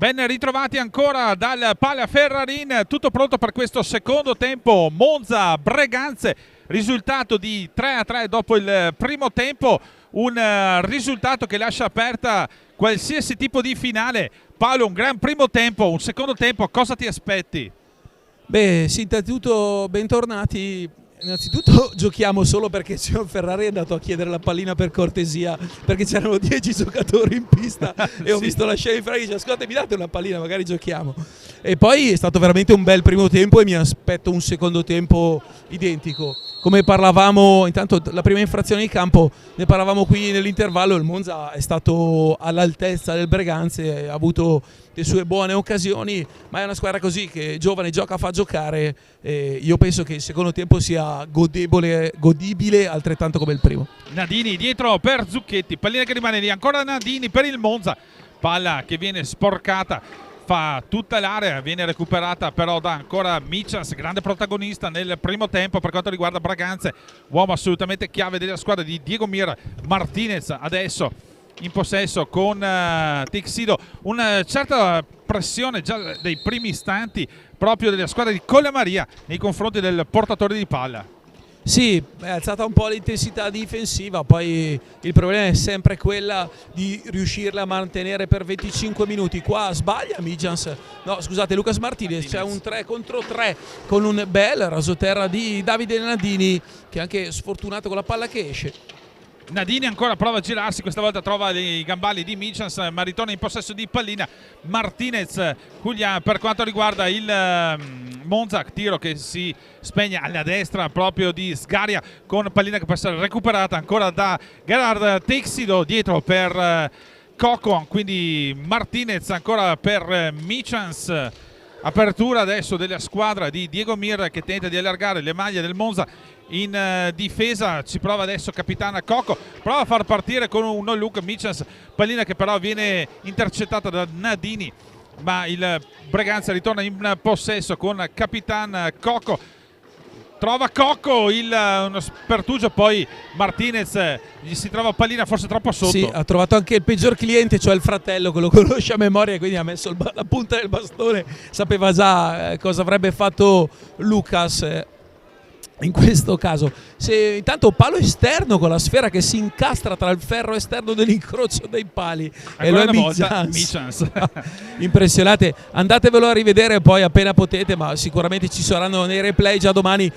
Ben ritrovati ancora dal Pala Ferrarin, tutto pronto per questo secondo tempo Monza-Breganze, risultato di 3-3 dopo il primo tempo, un risultato che lascia aperta qualsiasi tipo di finale. Paolo, un gran primo tempo, un secondo tempo, cosa ti aspetti? Beh, sì, innanzitutto bentornati. Innanzitutto giochiamo solo perché il signor Ferrari è andato a chiedere la pallina per cortesia, perché c'erano 10 giocatori in pista e ho visto la scena di Ferrari che dice: ascoltate, mi date una pallina, magari giochiamo. E poi è stato veramente un bel primo tempo e mi aspetto un secondo tempo identico. Come parlavamo, intanto la prima infrazione di campo, ne parlavamo qui nell'intervallo, il Monza è stato all'altezza del Breganze, ha avuto le sue buone occasioni, ma è una squadra così che giovane gioca, fa giocare, e io penso che il secondo tempo sia godibile altrettanto come il primo. Nadini dietro per Zucchetti, pallina che rimane lì, ancora Nadini per il Monza, palla che viene sporcata, fa tutta l'area, viene recuperata però da ancora Michels, grande protagonista nel primo tempo per quanto riguarda Breganze, uomo assolutamente chiave della squadra di Diego Mir. Martinez adesso in possesso con Texido, una certa pressione già dai primi istanti proprio della squadra di Collemaria nei confronti del portatore di palla. Sì, è alzata un po' l'intensità difensiva, poi il problema è sempre quella di riuscirla a mantenere per 25 minuti. Qua sbaglia Lucas Martinez, c'è un 3 contro 3 con un bel rasoterra di Davide Nadini, che è anche sfortunato con la palla che esce. Nadini ancora prova a girarsi, questa volta trova i gambali di Michels, ma ritorna in possesso di pallina. Martinez, Julian per quanto riguarda il Monza, tiro che si spegne alla destra proprio di Sgaria con pallina che può essere recuperata ancora da Gerard Texido dietro per Coco, quindi Martinez ancora per Michels. Apertura adesso della squadra di Diego Mir che tenta di allargare le maglie del Monza. In difesa ci prova adesso capitana Coco, prova a far partire con un no look Michels, pallina che però viene intercettata da Nadini, ma il Breganze ritorna in possesso con capitan Coco, trova Coco uno spertugio, poi Martinez gli si trova pallina forse troppo sotto. Sì, ha trovato anche il peggior cliente, cioè il fratello, che lo conosce a memoria, quindi ha messo la punta del bastone, sapeva già cosa avrebbe fatto Lucas. In questo caso, se intanto palo esterno con la sfera che si incastra tra il ferro esterno dell'incrocio dei pali, e lo è Michels. Impressionante, andatevelo a rivedere poi appena potete, ma sicuramente ci saranno nei replay già domani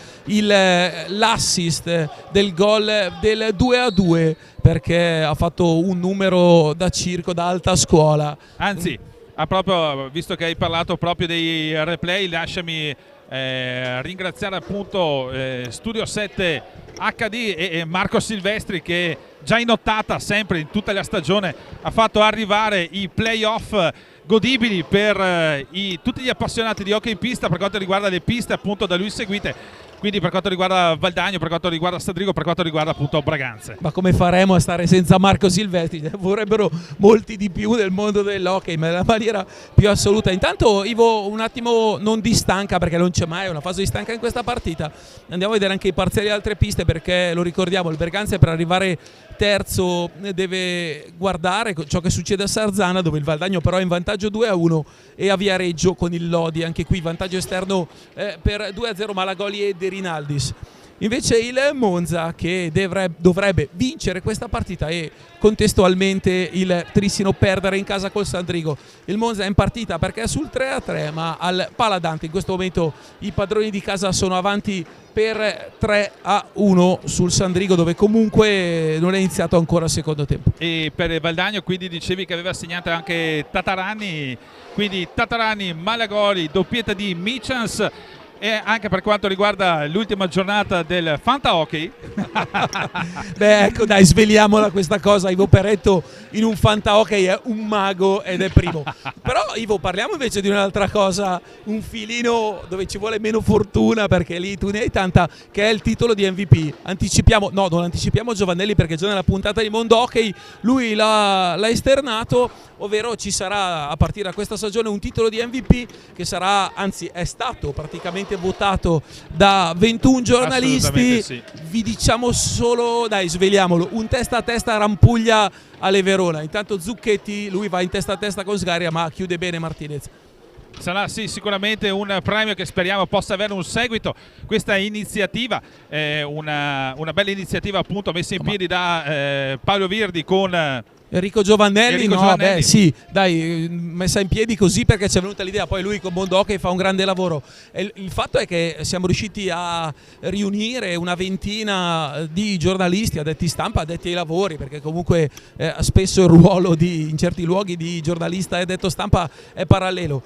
l'assist del gol del 2-2, perché ha fatto un numero da circo, da alta scuola. Anzi, visto che hai parlato proprio dei replay, lasciami ringraziare appunto Studio 7 HD e Marco Silvestri, che già in ottata, sempre in tutta la stagione, ha fatto arrivare i playoff godibili per tutti gli appassionati di hockey in pista per quanto riguarda le piste appunto da lui seguite, quindi per quanto riguarda Valdagno, per quanto riguarda Sandrigo, per quanto riguarda appunto Breganze. Ma come faremo a stare senza Marco Silvestri? Vorrebbero molti di più nel mondo dell'hockey, ma nella maniera più assoluta. Intanto Ivo un attimo non distanca, perché non c'è mai una fase di stanca in questa partita. Andiamo a vedere anche i parziali di altre piste, perché lo ricordiamo, il Breganze per arrivare terzo deve guardare ciò che succede a Sarzana, dove il Valdagno però è in vantaggio 2-1, e a Viareggio con il Lodi, anche qui vantaggio esterno per 2-0 Malagoli e De Rinaldis. Invece il Monza, che dovrebbe vincere questa partita e contestualmente il Trissino perdere in casa col Sandrigo. Il Monza è in partita perché è sul 3-3, ma al Paladante in questo momento i padroni di casa sono avanti per 3-1 sul Sandrigo, dove comunque non è iniziato ancora il secondo tempo. E per Valdagno quindi dicevi che aveva segnato anche Tatarani, quindi Tatarani, Malagoli, doppietta di Michels. E anche per quanto riguarda l'ultima giornata del Fanta Hockey. Beh, ecco, dai, sveliamola questa cosa. Ivo Peretto in un Fanta Hockey è un mago ed è primo. Però Ivo, parliamo invece di un'altra cosa, un filino dove ci vuole meno fortuna, perché lì tu ne hai tanta, che è il titolo di MVP. Non anticipiamo Giovannelli, perché già nella puntata di Mondo Hockey lui l'ha esternato, ovvero ci sarà a partire da questa stagione un titolo di MVP che sarà, anzi è stato praticamente ampiamente votato da 21 giornalisti. Sì. Vi diciamo solo, dai, sveliamolo, un testa a testa Rampuglia alle Verona. Intanto Zucchetti, lui va in testa a testa con Sgaria, ma chiude bene Martinez. Sarà sì, sicuramente un premio che speriamo possa avere un seguito. Questa iniziativa, una bella iniziativa appunto messa in piedi da Paolo Virdi con Enrico Giovannelli, Enrico no, Giovannelli. Beh, sì, dai, messa in piedi così perché ci è venuta l'idea, poi lui con Mondocchi fa un grande lavoro. E il fatto è che siamo riusciti a riunire una ventina di giornalisti, addetti stampa, addetti ai lavori, perché comunque spesso il ruolo in certi luoghi di giornalista e addetto stampa è parallelo.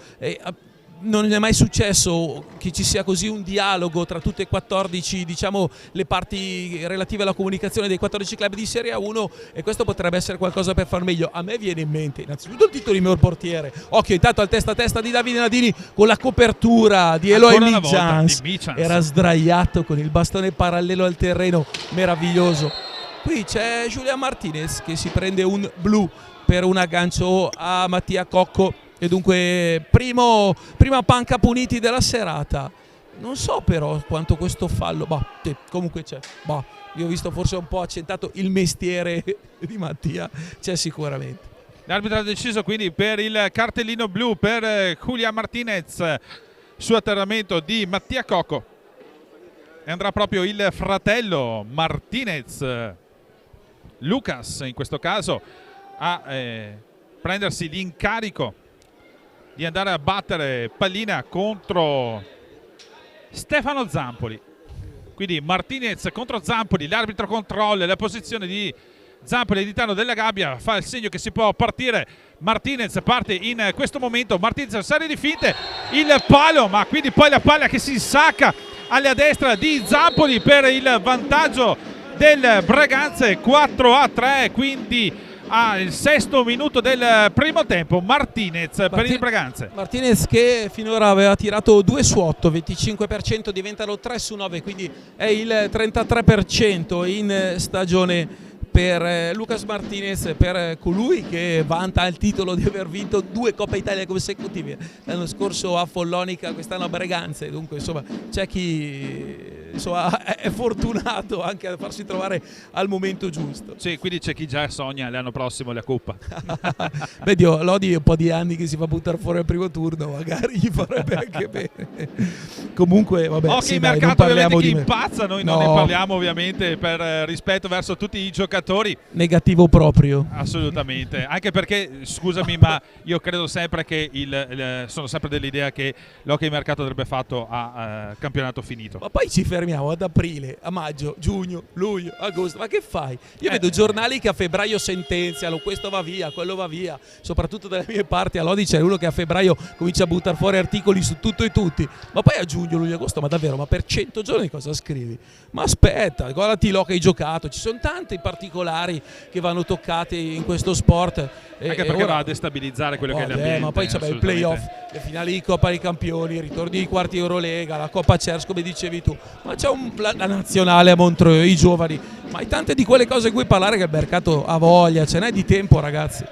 Non è mai successo che ci sia così un dialogo tra tutte e 14, diciamo, le parti relative alla comunicazione dei 14 club di Serie A1, e questo potrebbe essere qualcosa per far meglio. A me viene in mente innanzitutto il titolo di miglior portiere. Occhio intanto al testa a testa di Davide Nadini con la copertura di Eloy Mijans. Era sdraiato con il bastone parallelo al terreno, meraviglioso. Qui c'è Julian Martinez che si prende un blu per un aggancio a Mattia Cocco. E dunque prima panca puniti della serata. Non so però quanto questo fallo, comunque c'è. Io ho visto forse un po' accentato il mestiere di Mattia, c'è sicuramente. L'arbitro ha deciso quindi per il cartellino blu per Julian Martinez su atterramento di Mattia Cocco. E andrà proprio il fratello Martinez, Lucas in questo caso, a prendersi l'incarico di andare a battere pallina contro Stefano Zampoli. Quindi Martinez contro Zampoli, l'arbitro controlla la posizione di Zampoli all'interno della gabbia, fa il segno che si può partire. Martinez parte in questo momento, Martinez serie di finte, il palo, ma quindi poi la palla che si insacca alla destra di Zampoli per il vantaggio del Breganze, 4-3, quindi al sesto minuto del primo tempo. Martinez per il Breganze. Martinez che finora aveva tirato 2 su 8, 25%, diventano 3 su 9, quindi è il 33% in stagione per Lucas Martinez, per colui che vanta il titolo di aver vinto 2 Coppa Italia consecutive, l'anno scorso a Follonica, quest'anno a Breganze. Dunque insomma c'è chi è fortunato anche a farsi trovare al momento giusto. Sì, quindi c'è chi già sogna l'anno prossimo la Coppa. Vedi, Lodi è un po' di anni che si fa buttare fuori al primo turno, magari gli farebbe anche bene. Comunque vabbè, il mercato ovviamente che impazza, noi non ne parliamo ovviamente per rispetto verso tutti i giocatori. Negativo proprio. Assolutamente, anche perché, scusami, ma io credo sempre che sono sempre dell'idea che l'hockey mercato andrebbe fatto a campionato finito. Ma poi ci fermiamo ad aprile, a maggio, giugno, luglio, agosto, ma che fai? Io vedo giornali che a febbraio sentenziano, questo va via, quello va via, soprattutto dalle mie parti a Lodi c'è uno che a febbraio comincia a buttare fuori articoli su tutto e tutti, ma poi a giugno, luglio, agosto, ma davvero, ma per 100 giorni cosa scrivi? Ma aspetta, guardati l'hockey giocato, ci sono tanti particolari che vanno toccati in questo sport. Anche perché va a destabilizzare quello che è l'ambiente. Ma poi c'è il playoff, le finali di Coppa dei Campioni, i ritorni di quarti Eurolega, la Coppa Cers come dicevi tu, ma c'è la nazionale a Montreux, i giovani, ma hai tante di quelle cose di cui parlare che il mercato ha voglia, ce n'è di tempo ragazzi.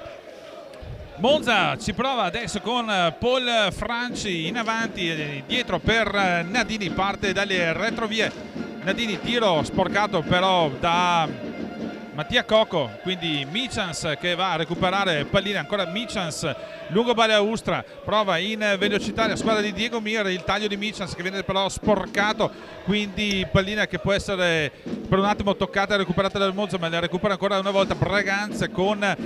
Monza ci prova adesso con Paul Franci in avanti, dietro per Nadini, parte dalle retrovie. Nadini, tiro sporcato però da Mattia Cocco, quindi Mijans che va a recuperare pallina, ancora Mijans, lungo Baleaustra, prova in velocità la squadra di Diego Mir, il taglio di Mijans che viene però sporcato, quindi pallina che può essere per un attimo toccata e recuperata dal Monza, ma la recupera ancora una volta Breganze con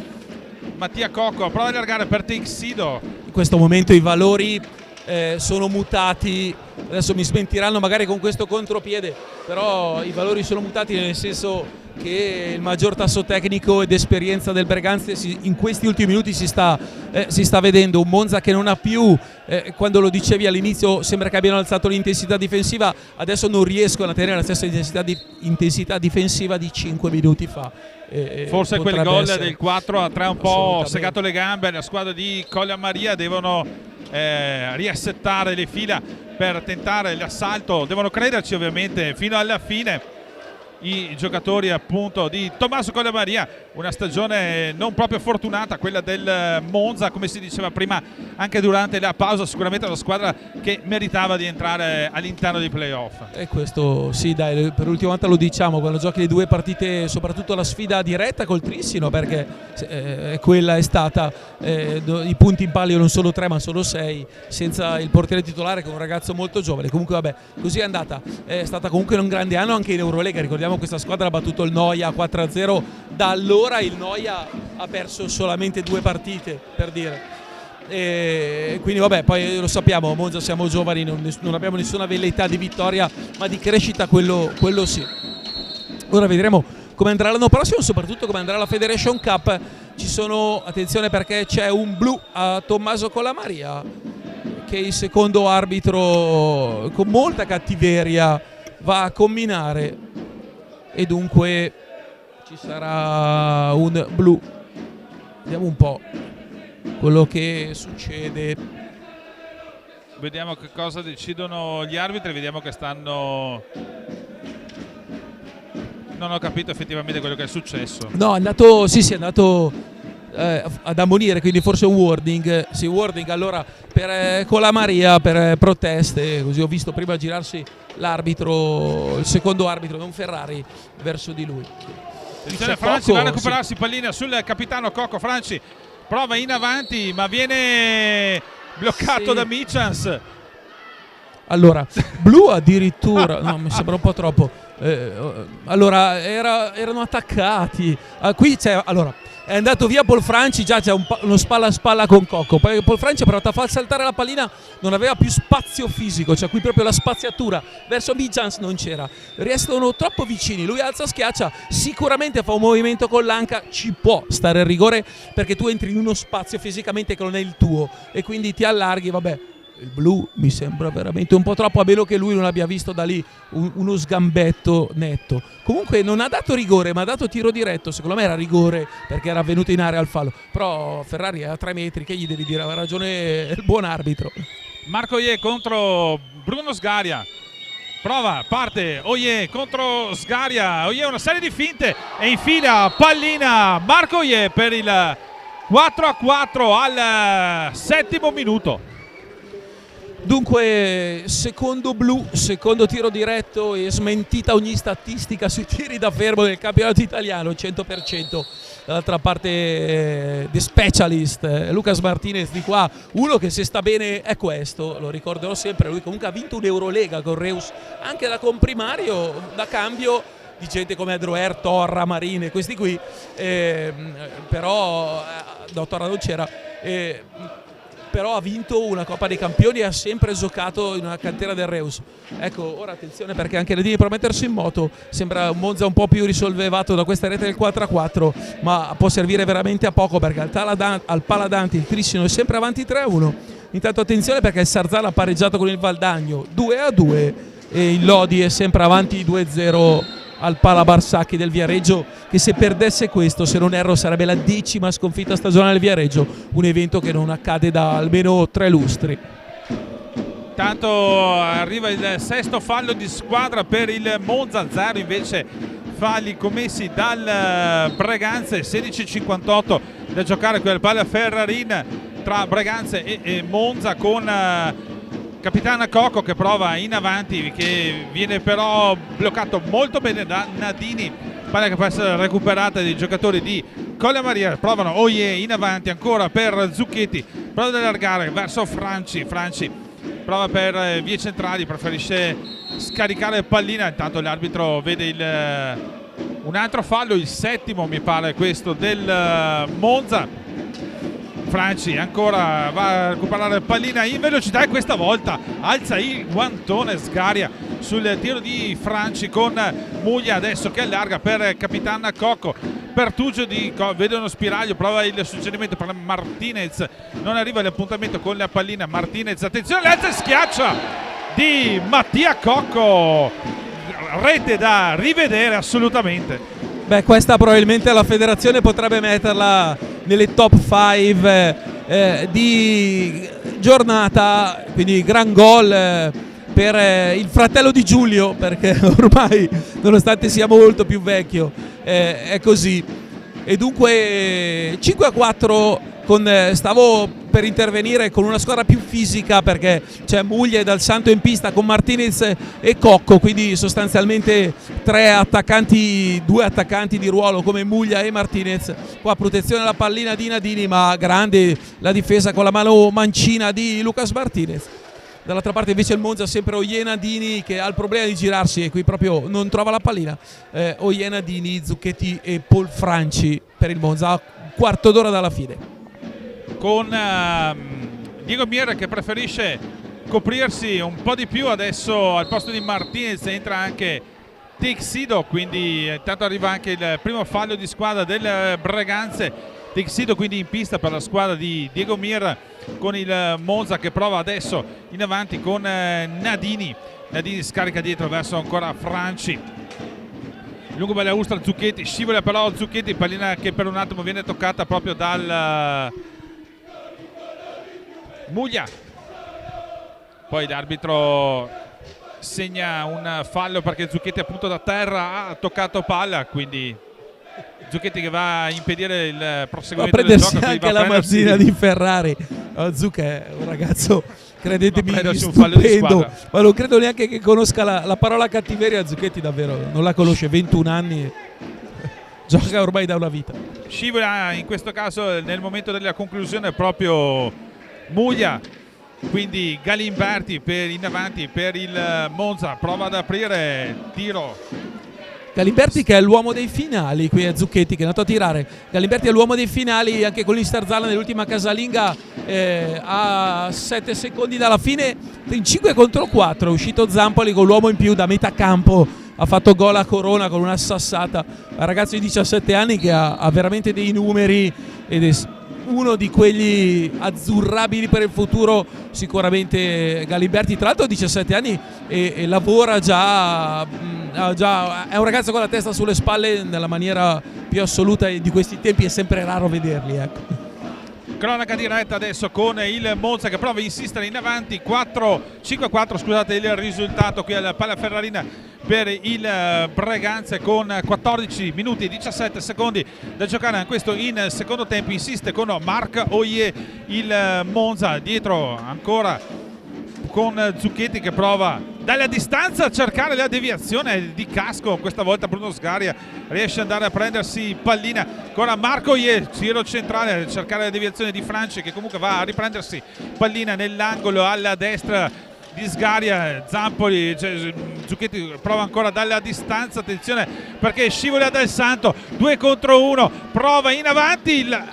Mattia Cocco, prova ad allargare per Teixido. In questo momento i valori sono mutati, adesso mi smentiranno magari con questo contropiede, però i valori sono mutati nel senso che il maggior tasso tecnico ed esperienza del Breganze in questi ultimi minuti si sta vedendo. Un Monza che non ha più, quando lo dicevi all'inizio sembra che abbiano alzato l'intensità difensiva, adesso non riescono a tenere la stessa intensità difensiva di 5 minuti fa. Forse quel gol del 4-3 un po' segato le gambe, la squadra di Colla Maria devono riassettare le fila per tentare l'assalto, devono crederci ovviamente fino alla fine. i giocatori appunto di Tommaso Collemaria. Una stagione non proprio fortunata quella del Monza, come si diceva prima anche durante la pausa, sicuramente una squadra che meritava di entrare all'interno dei playoff. E questo sì, dai, per l'ultima volta lo diciamo, quando giochi le due partite, soprattutto la sfida diretta col Trissino, perché quella è stata, i punti in palio non solo 3 ma solo 6, senza il portiere titolare che è un ragazzo molto giovane. Comunque vabbè, così è andata. È stata comunque un grande anno anche in Eurolega, ricordiamo questa squadra ha battuto il Noia 4-0, da allora il Noia ha perso solamente 2 partite, per dire. E quindi vabbè, poi lo sappiamo, a Monza siamo giovani, non abbiamo nessuna velleità di vittoria, ma di crescita quello sì. Ora vedremo come andrà l'anno prossimo, soprattutto come andrà la Federation Cup. Ci sono, attenzione perché c'è un blu a Tommaso Collemaria, che il secondo arbitro con molta cattiveria va a combinare, e dunque ci sarà un blu. Vediamo un po' quello che succede. Vediamo che cosa decidono gli arbitri, vediamo che stanno... Non ho capito effettivamente quello che è successo. No, è andato, sì, è andato ad ammonire, quindi forse un warning. Sì, warning allora per Collemaria per proteste, così ho visto prima girarsi l'arbitro, il secondo arbitro, non Ferrari, verso di lui. Attenzione, Franci va a recuperarsi pallina sul capitano Cocco. Franci prova in avanti ma viene bloccato da Michans. Allora, blu addirittura, no, mi sembra un po' troppo. Allora, erano attaccati. Qui c'è, allora, è andato via Polfranci, già c'è uno spalla a spalla con Cocco. Poi Polfranci ha provato a far saltare la pallina, non aveva più spazio fisico, cioè qui proprio la spaziatura verso Michans non c'era. Restano troppo vicini, lui alza schiaccia, sicuramente fa un movimento con l'anca, ci può stare il rigore perché tu entri in uno spazio fisicamente che non è il tuo e quindi ti allarghi, vabbè. Il blu mi sembra veramente un po' troppo, a meno che lui non abbia visto da lì uno sgambetto netto. Comunque non ha dato rigore ma ha dato tiro diretto, secondo me era rigore perché era venuto in area al fallo, però Ferrari è a 3 metri, che gli devi dire, aveva ragione il buon arbitro. Marco Oye contro Bruno Sgaria, prova, parte Oye contro Sgaria, Oye una serie di finte e infila pallina Marco Oye per il 4-4 al 7° minuto. Dunque secondo blu, secondo tiro diretto e smentita ogni statistica sui tiri da fermo del campionato italiano, 100%. Dall'altra parte The Specialist, Lucas Martinez di qua, uno che se sta bene è questo, lo ricorderò sempre, lui comunque ha vinto un'Eurolega con Reus, anche da comprimario, da cambio di gente come Adroer, Torra, Marine, questi qui, però no, Torra non c'era, però ha vinto una Coppa dei Campioni e ha sempre giocato in una cantera del Reus. Ecco, ora attenzione perché anche Ledini per mettersi in moto, sembra un Monza un po' più risollevato da questa rete del 4-4, ma può servire veramente a poco perché al Paladanti il Trissino è sempre avanti 3-1. Intanto attenzione perché il Sarzana ha pareggiato con il Valdagno 2-2 e il Lodi è sempre avanti 2-0 al Pala Barsacchi del Viareggio, che se perdesse questo, se non erro, sarebbe la 10ª sconfitta stagionale del Viareggio, un evento che non accade da almeno 3 lustri. Tanto arriva il 6° fallo di squadra per il Monza, 0 invece falli commessi dal Breganze, 16:58 da giocare qui al Pala Ferrarin tra Breganze e Monza, con Capitana Cocco che prova in avanti, che viene però bloccato molto bene da Nadini, palla che può essere recuperata dai giocatori di Collemaria. Provano Oye in avanti ancora per Zucchetti, prova ad allargare verso Franci, prova per vie centrali, preferisce scaricare pallina, intanto l'arbitro vede un altro fallo, il 7° mi pare questo del Monza. Franci ancora va a recuperare pallina in velocità e questa volta alza il guantone Sgaria sul tiro di Franci con Muglia adesso che allarga per Capitana Cocco. Pertugio vede uno spiraglio, prova il suggerimento per Martinez, non arriva all'appuntamento con la pallina. Martinez, attenzione, alza e schiaccia di Mattia Cocco, rete da rivedere assolutamente. Beh, questa probabilmente la federazione potrebbe metterla nelle top 5 di giornata, quindi gran gol per il fratello di Giulio, perché ormai, nonostante sia molto più vecchio, è così. E dunque 5-4 stavo per intervenire con una squadra più fisica, perché c'è Muglia e Dal Santo in pista con Martinez e Cocco, quindi sostanzialmente due attaccanti di ruolo come Muglia e Martinez. Qua protezione alla pallina di Nadini, ma grande la difesa con la mano mancina di Lucas Martinez. Dall'altra parte invece il Monza, sempre Ojenadini che ha il problema di girarsi e qui proprio non trova la pallina. Ojenadini, Zucchetti e Paul Franci per il Monza, quarto d'ora dalla fine. Con Diego Mier che preferisce coprirsi un po' di più, adesso al posto di Martinez entra anche Texido, quindi intanto arriva anche il primo fallo di squadra del Breganze. Texido quindi in pista per la squadra di Diego Mier, con il Monza che prova adesso in avanti con Nadini. Nadini scarica dietro verso ancora Franci. Lungo balaustra Zucchetti, scivola però Zucchetti, pallina che per un attimo viene toccata proprio dal Muglia. Poi l'arbitro segna un fallo perché Zucchetti appunto da terra ha toccato palla, quindi Zucchetti che va a impedire il proseguimento del gioco. Anche la mazzina di Ferrari. Zucca è un ragazzo, credetemi, stupendo, ma non credo neanche che conosca la parola cattiveria. Zucchetti davvero non la conosce, 21 anni, gioca ormai da una vita. Scivola in questo caso nel momento della conclusione proprio Muglia, quindi Galimberti in avanti per il Monza, prova ad aprire, tiro. Galimberti che è l'uomo dei finali, qui è Zucchetti che è andato a tirare. Galimberti è l'uomo dei finali anche con l'Istarzana nell'ultima casalinga, a 7 secondi dalla fine, in 5 contro 4 è uscito Zampoli con l'uomo in più da metà campo, ha fatto gol a Corona con una sassata. Un ragazzo di 17 anni che ha veramente dei numeri ed è uno di quegli azzurrabili per il futuro sicuramente. Galimberti tra l'altro ha 17 anni e lavora già, è un ragazzo con la testa sulle spalle nella maniera più assoluta, e di questi tempi è sempre raro vederli, ecco. Cronaca diretta adesso con il Monza che prova a insistere in avanti, 5-4 scusate il risultato qui alla Palla Ferrarina per il Breganze, con 14 minuti e 17 secondi da giocare questo in secondo tempo. Insiste con Marc Oye il Monza, dietro ancora con Zucchetti che prova dalla distanza a cercare la deviazione di casco. Questa volta Bruno Sgaria riesce ad andare a prendersi pallina. Ancora Marco Oye, giro centrale a cercare la deviazione di Franci che comunque va a riprendersi pallina nell'angolo alla destra di Sgaria. Zampoli, Zucchetti prova ancora dalla distanza, attenzione perché scivola Dal Santo, 2 contro 1, prova in avanti il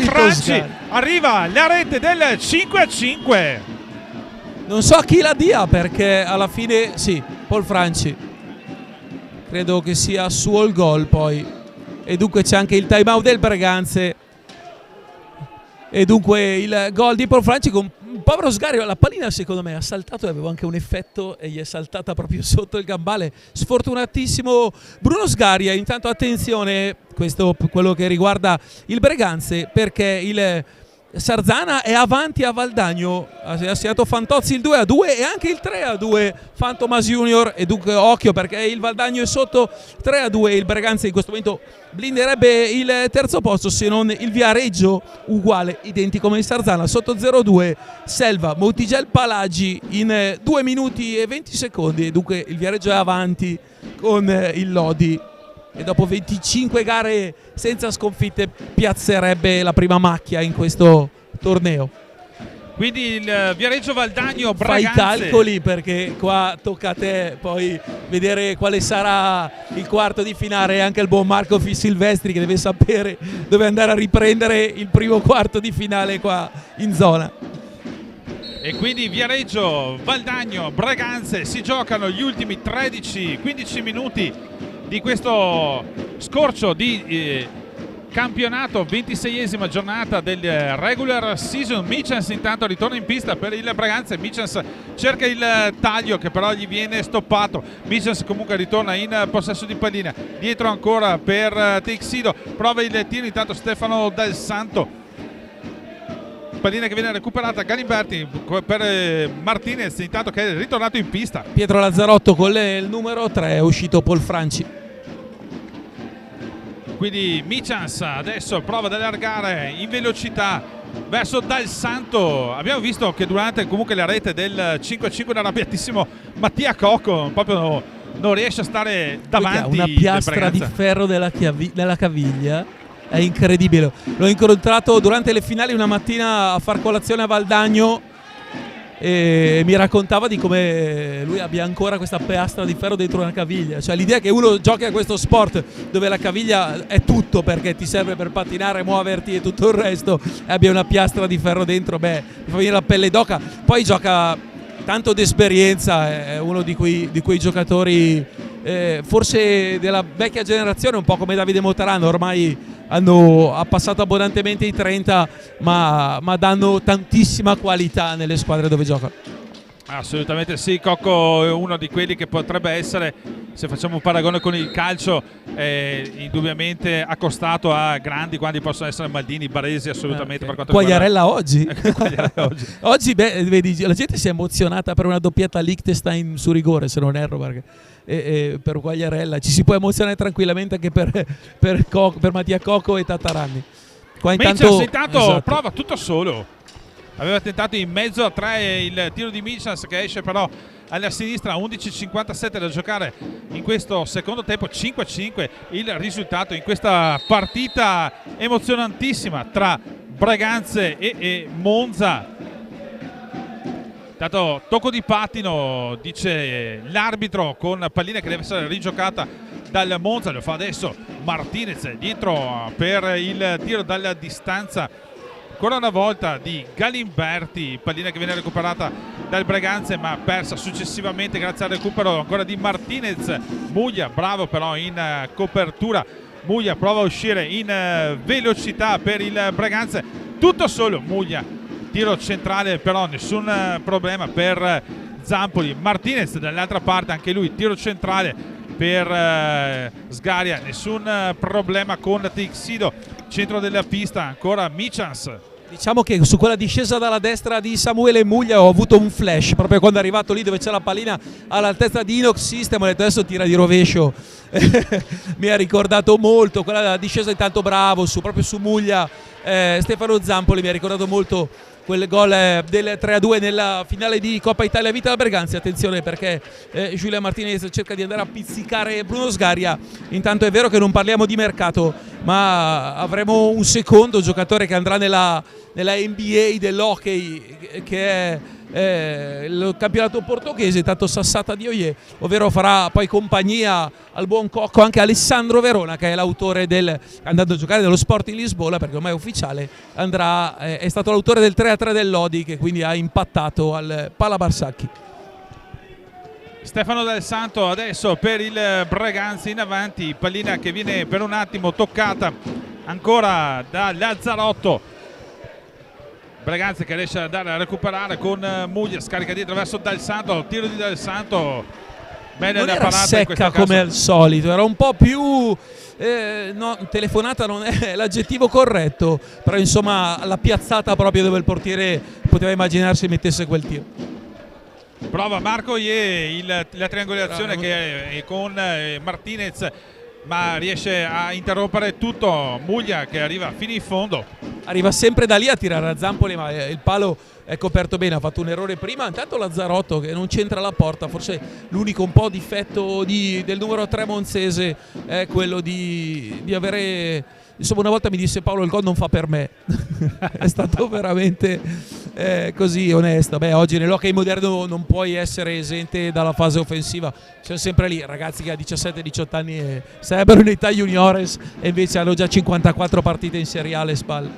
Franci, arriva alla rete del 5-5. Non so chi la dia perché alla fine sì, Paul Franci credo che sia suo il gol poi, e dunque c'è anche il time out del Breganze e dunque il gol di Paul Franci con un povero Sgario. La pallina secondo me ha saltato e aveva anche un effetto e gli è saltata proprio sotto il gambale, sfortunatissimo Bruno Sgaria. Intanto attenzione, questo quello che riguarda il Breganze, perché il Sarzana è avanti a Valdagno, ha segnato Fantozzi il 2-2 e anche il 3-2 Fantomas Junior, e dunque occhio perché il Valdagno è sotto 3-2. Il Breganze in questo momento blinderebbe il terzo posto se non il Viareggio, uguale, identico come il Sarzana, sotto 0-2 Selva, Montigel, Palagi in 2 minuti e 20 secondi, e dunque il Viareggio è avanti con il Lodi e dopo 25 gare senza sconfitte piazzerebbe la prima macchia in questo torneo. Quindi il Viareggio Valdagno Fai Breganze. i calcoli perché qua tocca a te poi vedere quale sarà il quarto di finale. Anche il buon Marco Silvestri che deve sapere dove andare a riprendere il primo quarto di finale qua in zona. E quindi Viareggio Valdagno Breganze si giocano gli ultimi 13-15 minuti di questo scorcio di campionato, 26esima giornata del regular season. Michels intanto ritorna in pista per il Breganze. Michels cerca il taglio che però gli viene stoppato. Michels comunque ritorna in possesso di pallina, dietro ancora per Texido, prova il tiro intanto Stefano Dal Santo, pallina che viene recuperata, Galimberti per Martinez, intanto che è ritornato in pista. Pietro Lazzarotto con il numero 3, è uscito Paul Franci. Quindi Michels adesso prova ad allargare in velocità verso Dal Santo. Abbiamo visto che durante comunque la rete del 5-5 un arrabbiatissimo Mattia Cocco proprio non riesce a stare davanti. Una piastra di ferro della caviglia, è incredibile. L'ho incontrato durante le finali una mattina a far colazione a Valdagno e mi raccontava di come lui abbia ancora questa piastra di ferro dentro una caviglia. Cioè l'idea che uno giochi a questo sport dove la caviglia è tutto perché ti serve per pattinare, muoverti e tutto il resto, e abbia una piastra di ferro dentro, mi fa venire la pelle d'oca. Poi gioca tanto d'esperienza, è uno di quei giocatori forse della vecchia generazione, un po' come Davide Motarano, ormai ha passato abbondantemente i 30, ma danno tantissima qualità nelle squadre dove giocano. Assolutamente sì, Cocco è uno di quelli che potrebbe essere, se facciamo un paragone con il calcio, indubbiamente accostato a grandi quali possono essere Maldini, Baresi, assolutamente. Per quanto Quagliarella oggi. oggi. Oggi vedi, la gente si è emozionata per una doppietta Liechtenstein su rigore, se non erro, perché per Quagliarella ci si può emozionare tranquillamente anche per Mattia Cocco e Tataranni. Qua intanto esatto, prova tutto solo, aveva tentato in mezzo a 3 il tiro di Michels che esce però alla sinistra. 11:57 da giocare in questo secondo tempo, 5-5 il risultato in questa partita emozionantissima tra Breganze e Monza. Dato tocco di pattino, dice l'arbitro, con pallina che deve essere rigiocata dal Monza. Lo fa adesso Martinez dietro per il tiro dalla distanza, ancora una volta di Galimberti, pallina che viene recuperata dal Breganze ma persa successivamente grazie al recupero ancora di Martinez. Muglia bravo però in copertura, Muglia prova a uscire in velocità per il Breganze, tutto solo Muglia, tiro centrale però nessun problema per Zampoli. Martinez dall'altra parte, anche lui tiro centrale per Sgaria, nessun problema con Tixido. Centro della pista ancora Michels. Diciamo che su quella discesa dalla destra di Samuele Muglia ho avuto un flash proprio quando è arrivato lì dove c'è la pallina all'altezza di Inox System. Ho detto adesso tira di rovescio. Mi ha ricordato molto quella discesa, intanto bravo proprio su Muglia. Stefano Zampoli mi ha ricordato molto quel gol del 3-2 nella finale di Coppa Italia Vita da Berganzi. Attenzione perché Giulia Martinez cerca di andare a pizzicare Bruno Sgaria. Intanto è vero che non parliamo di mercato, ma avremo un secondo giocatore che andrà nella NBA dell'hockey, che è il campionato portoghese, tanto Sassata di Oie, ovvero farà poi compagnia al buon Cocco anche Alessandro Verona, che è l'autore andando a giocare nello Sporting Lisbona, perché ormai è ufficiale, è stato l'autore del 3-3 dell'Odi, che quindi ha impattato al Pala Barsacchi. Stefano Dal Santo adesso per il Breganze in avanti, pallina che viene per un attimo toccata ancora da Lazzarotto. Breganze che riesce ad andare a recuperare con Muglia, scarica dietro verso Dal Santo, tiro di Dal Santo, bene non la era parata secca in questo come caso. al solito, era un po' più no, telefonata non è l'aggettivo corretto, però insomma la piazzata proprio dove il portiere poteva immaginarsi mettesse quel tiro. Prova Marco Ie la triangolazione che è con Martinez, ma riesce a interrompere tutto. Muglia che arriva fino in fondo, arriva sempre da lì a tirare a Zampoli, ma il palo è coperto bene. Ha fatto un errore prima, intanto Lazzarotto che non c'entra la porta. Forse l'unico un po' difetto del numero 3 monzese è quello di avere, insomma, una volta mi disse Paolo il gol non fa per me. È stato veramente così onesto. Oggi nell'hockey moderno non puoi essere esente dalla fase offensiva, c'è sempre lì ragazzi che a 17-18 anni sarebbero in età juniores e invece hanno già 54 partite in Serie A alle spalle.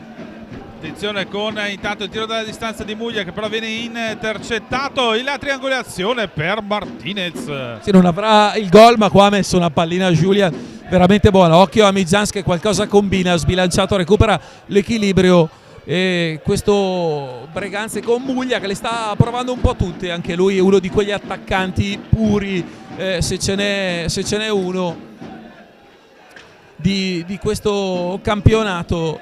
Attenzione con intanto il tiro dalla distanza di Muglia che però viene intercettato, e la triangolazione per Martinez. Sì, non avrà il gol, ma qua ha messo una pallina a Giulia veramente buona. Occhio a Mizans che qualcosa combina, sbilanciato, recupera l'equilibrio. E questo Breganze con Muglia che le sta provando un po' tutte, anche lui è uno di quegli attaccanti puri, se ce n'è uno di questo campionato.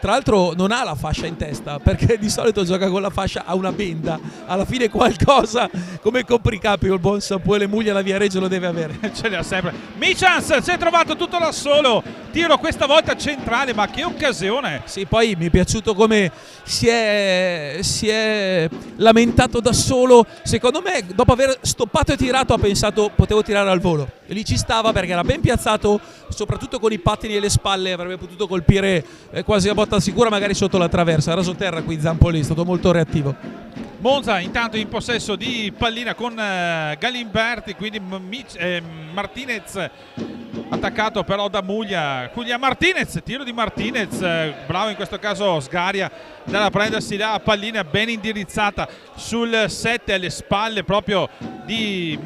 tra l'altro non ha la fascia in testa, perché di solito gioca con la fascia a una benda, alla fine qualcosa come copricapo il buon Samuele Muglia la Viareggio lo deve avere. Ce l'ha sempre. Michans si è trovato tutto da solo, tiro questa volta centrale, ma che occasione. Sì, poi mi è piaciuto come si è lamentato da solo. Secondo me dopo aver stoppato e tirato ha pensato potevo tirare al volo, e lì ci stava perché era ben piazzato, soprattutto con i pattini e le spalle avrebbe potuto colpire quasi a botta sicura, magari sotto la traversa. Ha raso terra qui Zampoli, è stato molto reattivo. Monza intanto in possesso di pallina con Galimberti, quindi Martinez attaccato però da Muglia. Martinez, tiro di Martinez, bravo in questo caso Sgaria da prendersi la pallina ben indirizzata sul 7 alle spalle proprio di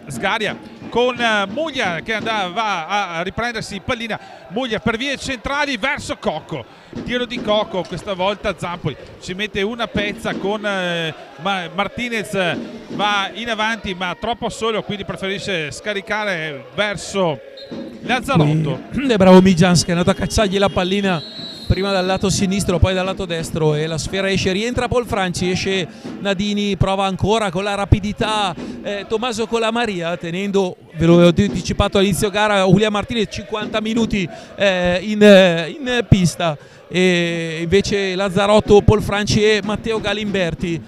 Sgaria, con Muglia che va a riprendersi pallina. Muglia per vie centrali verso Cocco, tiro di Cocco, questa volta Zampoli ci mette una pezza con Martinez, va in avanti ma troppo solo, quindi preferisce scaricare verso Lazzarotto. È bravo Mijans che è andato a cacciargli la pallina prima dal lato sinistro poi dal lato destro, e la sfera esce, rientra Polfranci, esce Nadini, prova ancora con la rapidità Tommaso Colamaria, tenendo, ve l'avevo anticipato all'inizio gara, Julián Martinez 50 minuti in pista, e invece Lazzarotto, Polfranci e Matteo Galimberti.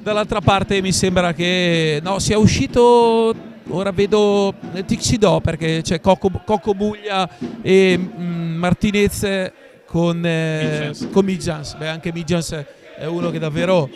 Dall'altra parte mi sembra che sia uscito, ora vedo Tixidò, perché c'è Cocco Muglia e Martinez con Mijans. Beh, anche Mijans è uno che davvero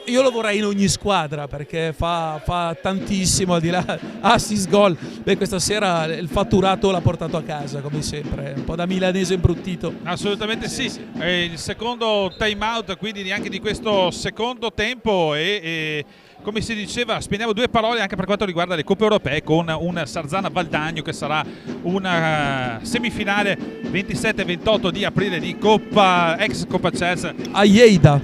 io lo vorrei in ogni squadra, perché fa tantissimo, al di là assist gol. Beh, questa sera il fatturato l'ha portato a casa come sempre, un po' da milanese imbruttito. Assolutamente sì. È il secondo time out quindi neanche di questo secondo tempo, e come si diceva, spendiamo due parole anche per quanto riguarda le coppe europee, con un Sarzana Valdagno che sarà una semifinale 27-28 di aprile di ex Coppa Chelsea a Lleida,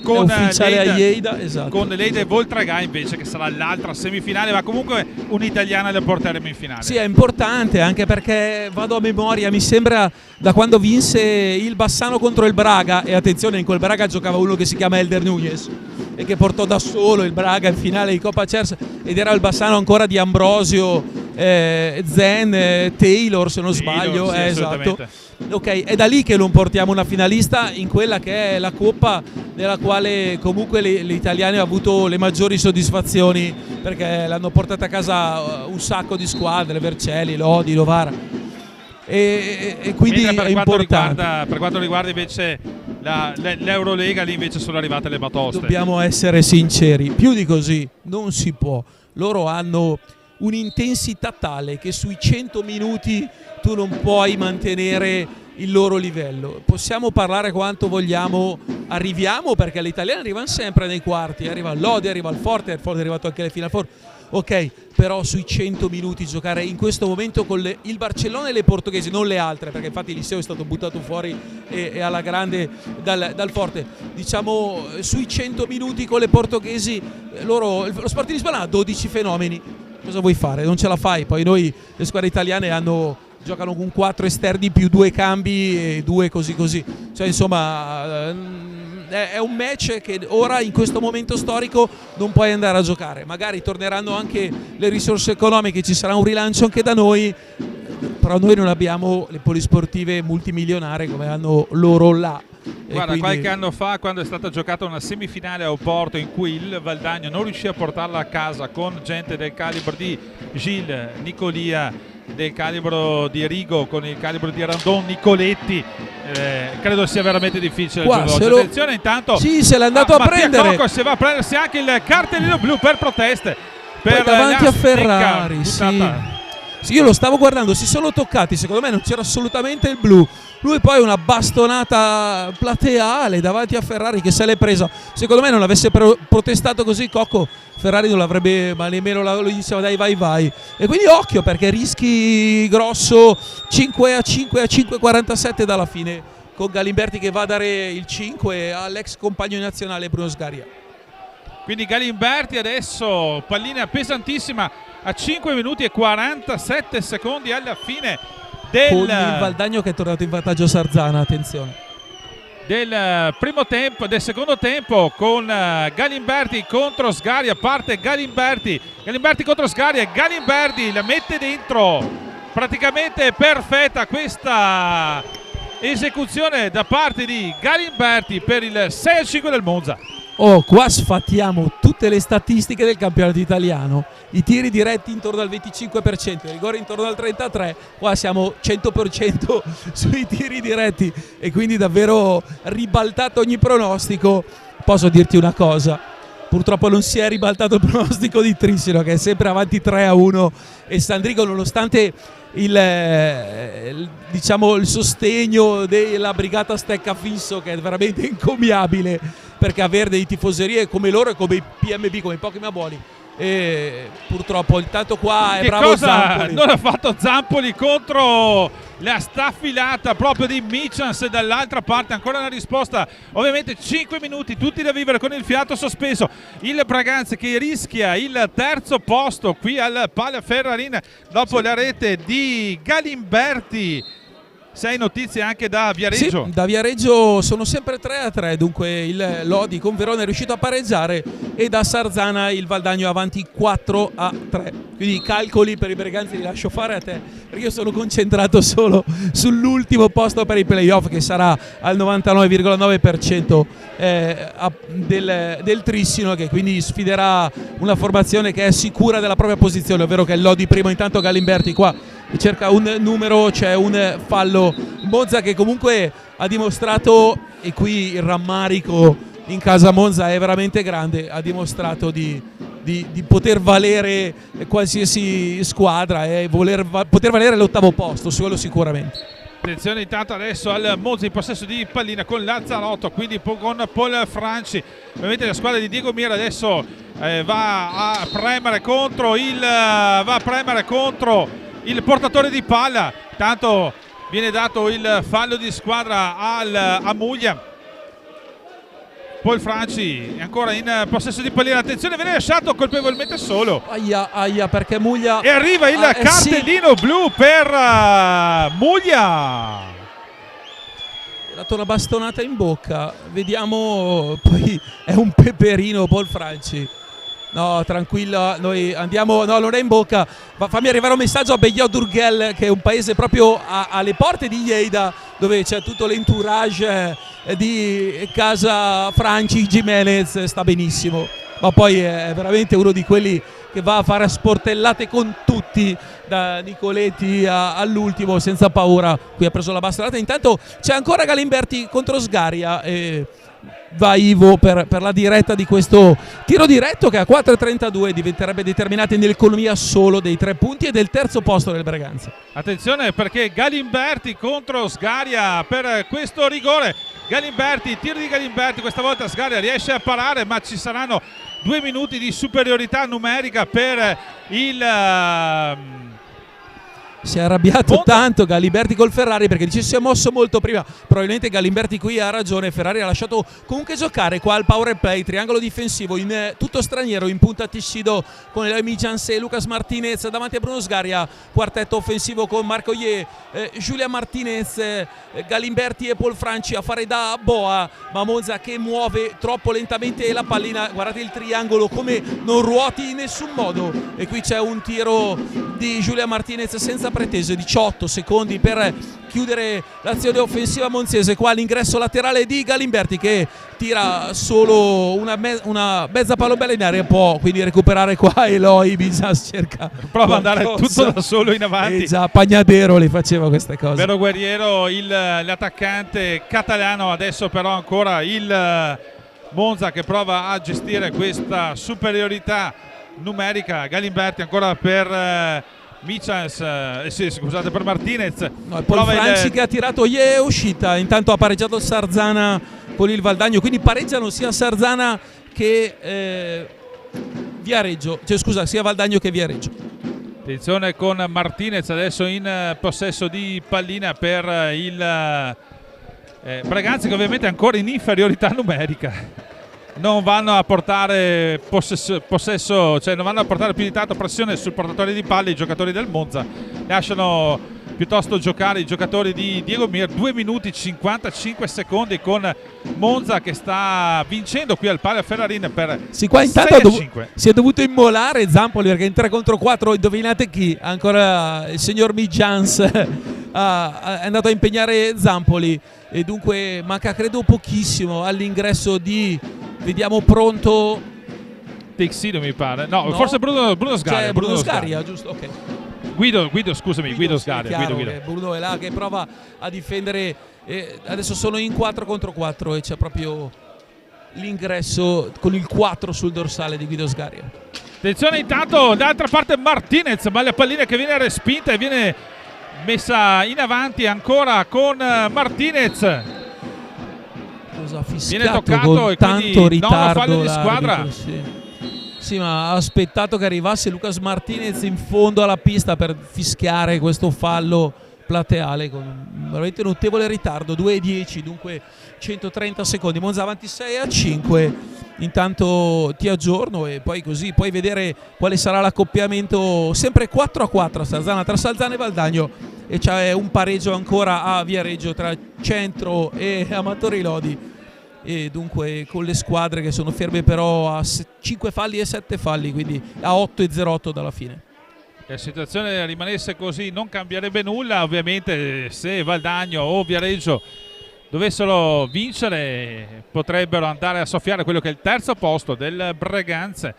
con ufficiale a Lleida, esatto. Con Lleida e Voltregà invece che sarà l'altra semifinale, ma comunque un'italiana la porteremo in finale. Sì, è importante anche perché vado a memoria, mi sembra da quando vinse il Bassano contro il Braga, e attenzione, in quel Braga giocava uno che si chiama Elder Núñez e che portò da solo il Braga in finale di Coppa Chelsea, ed era il Bassano ancora di Ambrosio, Zen, Taylor se non sbaglio, sì, esatto. Ok, è da lì che non portiamo una finalista in quella che è la Coppa nella quale comunque gli italiani hanno avuto le maggiori soddisfazioni, perché l'hanno portata a casa un sacco di squadre, Vercelli, Lodi, Novara, e quindi è importante. Per quanto riguarda invece l'Eurolega, lì invece sono arrivate le batoste. Dobbiamo essere sinceri, più di così non si può. Loro hanno un'intensità tale che sui 100 minuti tu non puoi mantenere il loro livello. Possiamo parlare quanto vogliamo, arriviamo, perché le italiane arrivano sempre nei quarti, arriva il Lodi, arriva il Forte è arrivato anche alle Final Four, ok, però sui 100 minuti giocare in questo momento con il Barcellona e le portoghesi, non le altre, perché infatti il Liceo è stato buttato fuori e alla grande dal Forte, diciamo sui 100 minuti con le portoghesi, lo Sport di Lisbona ha 12 fenomeni. Cosa vuoi fare? Non ce la fai. Poi noi, le squadre italiane, giocano con 4 esterni più 2 cambi e 2 così. Cioè, insomma, è un match che ora, in questo momento storico, non puoi andare a giocare. Magari torneranno anche le risorse economiche, ci sarà un rilancio anche da noi, però noi non abbiamo le polisportive multimilionarie come hanno loro là. Guarda, qualche anno fa, quando è stata giocata una semifinale a Oporto in cui il Valdagno non riuscì a portarla a casa, con gente del calibro di Gilles, Nicolia, del calibro di Rigo, con il calibro di Randon, Nicoletti, credo sia veramente difficile. Attenzione, intanto sì, se l'è andato a prendere. Coco se va a prendersi anche il cartellino blu per proteste per davanti a Ferrari. Sì, io lo stavo guardando, si sono toccati, secondo me non c'era assolutamente il blu. Lui poi una bastonata plateale davanti a Ferrari che se l'è presa. Secondo me non avesse protestato così Cocco, Ferrari non l'avrebbe, ma nemmeno lo diceva dai vai. E quindi occhio, perché rischi grosso, 5 a 5:47 dalla fine, con Galimberti che va a dare il 5 all'ex compagno nazionale Bruno Sgaria. Quindi Galimberti adesso, pallina pesantissima a 5 minuti e 47 secondi alla fine con il Valdagno che è tornato in vantaggio Sarzana, attenzione. Del primo tempo, del secondo tempo, con Galimberti contro Sgaria. Parte Galimberti contro Sgaria, Galimberti la mette dentro, praticamente perfetta questa esecuzione da parte di Galimberti per il 6-5 del Monza. Oh, qua sfattiamo tutte le statistiche del campionato italiano, i tiri diretti intorno al 25%, i rigori intorno al 33%, qua siamo 100% sui tiri diretti e quindi davvero ribaltato ogni pronostico. Posso dirti una cosa, purtroppo non si è ribaltato il pronostico di Trissino che è sempre avanti 3-1 e Sandrigo, nonostante il sostegno della brigata Steccafisso, che è veramente encomiabile, perché avere dei tifoserie come loro e come i PMB, come i Pokémon buoni, e purtroppo intanto qua è che bravo cosa Zampoli. Non ha fatto Zampoli contro la staffilata proprio di Michans dall'altra parte. Ancora una risposta, ovviamente 5 minuti tutti da vivere con il fiato sospeso. Il Braganza che rischia il terzo posto qui al Pala Ferrarin dopo la rete di Galimberti. 6 notizie anche da Viareggio. Sì, da Viareggio sono sempre 3-3, dunque il Lodi con Verona è riuscito a pareggiare e da Sarzana il Valdagno avanti 4-3. Quindi i calcoli per i Breganzi li lascio fare a te, perché io sono concentrato solo sull'ultimo posto per i playoff, che sarà al 99,9% del Trissino, che quindi sfiderà una formazione che è sicura della propria posizione, ovvero che è il Lodi primo. Intanto Galimberti qua cerca un numero, c'è un fallo. Monza che comunque ha dimostrato, e qui il rammarico in casa Monza è veramente grande, ha dimostrato di poter valere qualsiasi squadra e poter valere l'ottavo posto, su quello sicuramente. Attenzione intanto adesso al Monza in possesso di pallina con Lazzarotto, quindi con Paul Franci. Ovviamente la squadra di Diego Mira adesso va a premere contro il portatore di palla. Tanto viene dato il fallo di squadra a Muglia. Paul Franci è ancora in possesso di pallina, attenzione, viene lasciato colpevolmente solo. Aia, perché Muglia... E arriva il cartellino blu per Muglia. Ha dato una bastonata in bocca, vediamo, poi è un peperino Paul Franci. No, tranquilla, noi andiamo, no, non è in bocca. Fammi arrivare un messaggio a Beyod-Urgell, che è un paese proprio alle porte di Lleida, dove c'è tutto l'entourage di casa Franci. Jimenez sta benissimo, ma poi è veramente uno di quelli che va a fare sportellate con tutti, da Nicoletti all'ultimo, senza paura. Qui ha preso la bastonata. Intanto c'è ancora Galimberti contro Sgaria e va Ivo per la diretta di questo tiro diretto, che a 4,32 diventerebbe determinante nell'economia solo dei 3 punti e del terzo posto del Braganza. Attenzione, perché Galimberti contro Sgaria per questo rigore. Galimberti, tiro di Galimberti, questa volta Sgaria riesce a parare, ma ci saranno 2 minuti di superiorità numerica per il si è arrabbiato tanto Galimberti col Ferrari, perché dice si è mosso molto prima. Probabilmente Galimberti qui ha ragione, Ferrari ha lasciato comunque giocare qua al power play, triangolo difensivo in tutto straniero, in punta Tiscido con Mijans e Lucas Martinez davanti a Bruno Sgaria, quartetto offensivo con Marco Ye, Giulia Martinez, Galimberti e Paul Franci a fare da boa, ma Monza che muove troppo lentamente la pallina. Guardate il triangolo come non ruoti in nessun modo, e qui c'è un tiro di Giulia Martinez senza pretese, 18 secondi per chiudere l'azione offensiva monzese. Qua l'ingresso laterale di Galimberti che tira solo una mezza pallobella in aria, può quindi recuperare qua Eloy. Bijans cerca, prova ad andare tutto da solo in avanti, già Pagnadero le faceva queste cose. Vero guerriero l'attaccante catalano. Adesso però ancora il Monza che prova a gestire questa superiorità numerica. Galimberti ancora per Mijans, scusate, per Martinez. No, poi Franci che ha tirato è uscita. Intanto ha pareggiato Sarzana con il Valdagno, quindi pareggiano sia Sarzana che Viareggio, cioè scusa, sia Valdagno che Viareggio. Attenzione con Martinez adesso in possesso di pallina per il Braganza, che ovviamente è ancora in inferiorità numerica. Non vanno a portare possesso, cioè non vanno a portare più di tanto pressione sul portatore di palla i giocatori del Monza. Lasciano piuttosto giocare i giocatori di Diego Mir. 2 minuti 55 secondi con Monza che sta vincendo qui al Pala Ferrarin per Sì, qua intanto 6-5. si è dovuto immolare Zampoli perché in 3 contro 4, indovinate chi? Ancora il signor Mijans è andato a impegnare Zampoli e dunque manca credo pochissimo all'ingresso di, vediamo, pronto Texido mi pare, no, No. forse Bruno Sgaria. Cioè, Bruno Scaria, giusto? Ok. Guido, scusami, Guido sì, Sgaria. chiaro Guido. che Bruno è là che prova a difendere. Adesso sono in 4 contro 4 e c'è proprio l'ingresso con il 4 sul dorsale di Guido Sgaria. Attenzione intanto d'altra parte Martinez, ma la pallina che viene respinta e viene messa in avanti ancora con Martinez. Cosa ha fischiato Viene toccato con e tanto quindi ritardo fallo di squadra. l'arbitro, sì. Sì, ma ha aspettato che arrivasse Lucas Martinez in fondo alla pista per fischiare questo fallo plateale con un veramente notevole ritardo, 2:10, dunque 130 secondi. Monza avanti 6-5. Intanto ti aggiorno e poi così puoi vedere quale sarà l'accoppiamento, sempre 4-4 Salzana tra Salzana e Valdagno, e c'è un pareggio ancora a Viareggio tra Centro e Amatori Lodi, e dunque con le squadre che sono ferme però a 5 falli e 7 falli, quindi a 8-0-8 dalla fine. Se la situazione rimanesse così non cambierebbe nulla, ovviamente se Valdagno o Viareggio dovessero vincere potrebbero andare a soffiare quello che è il terzo posto del Breganze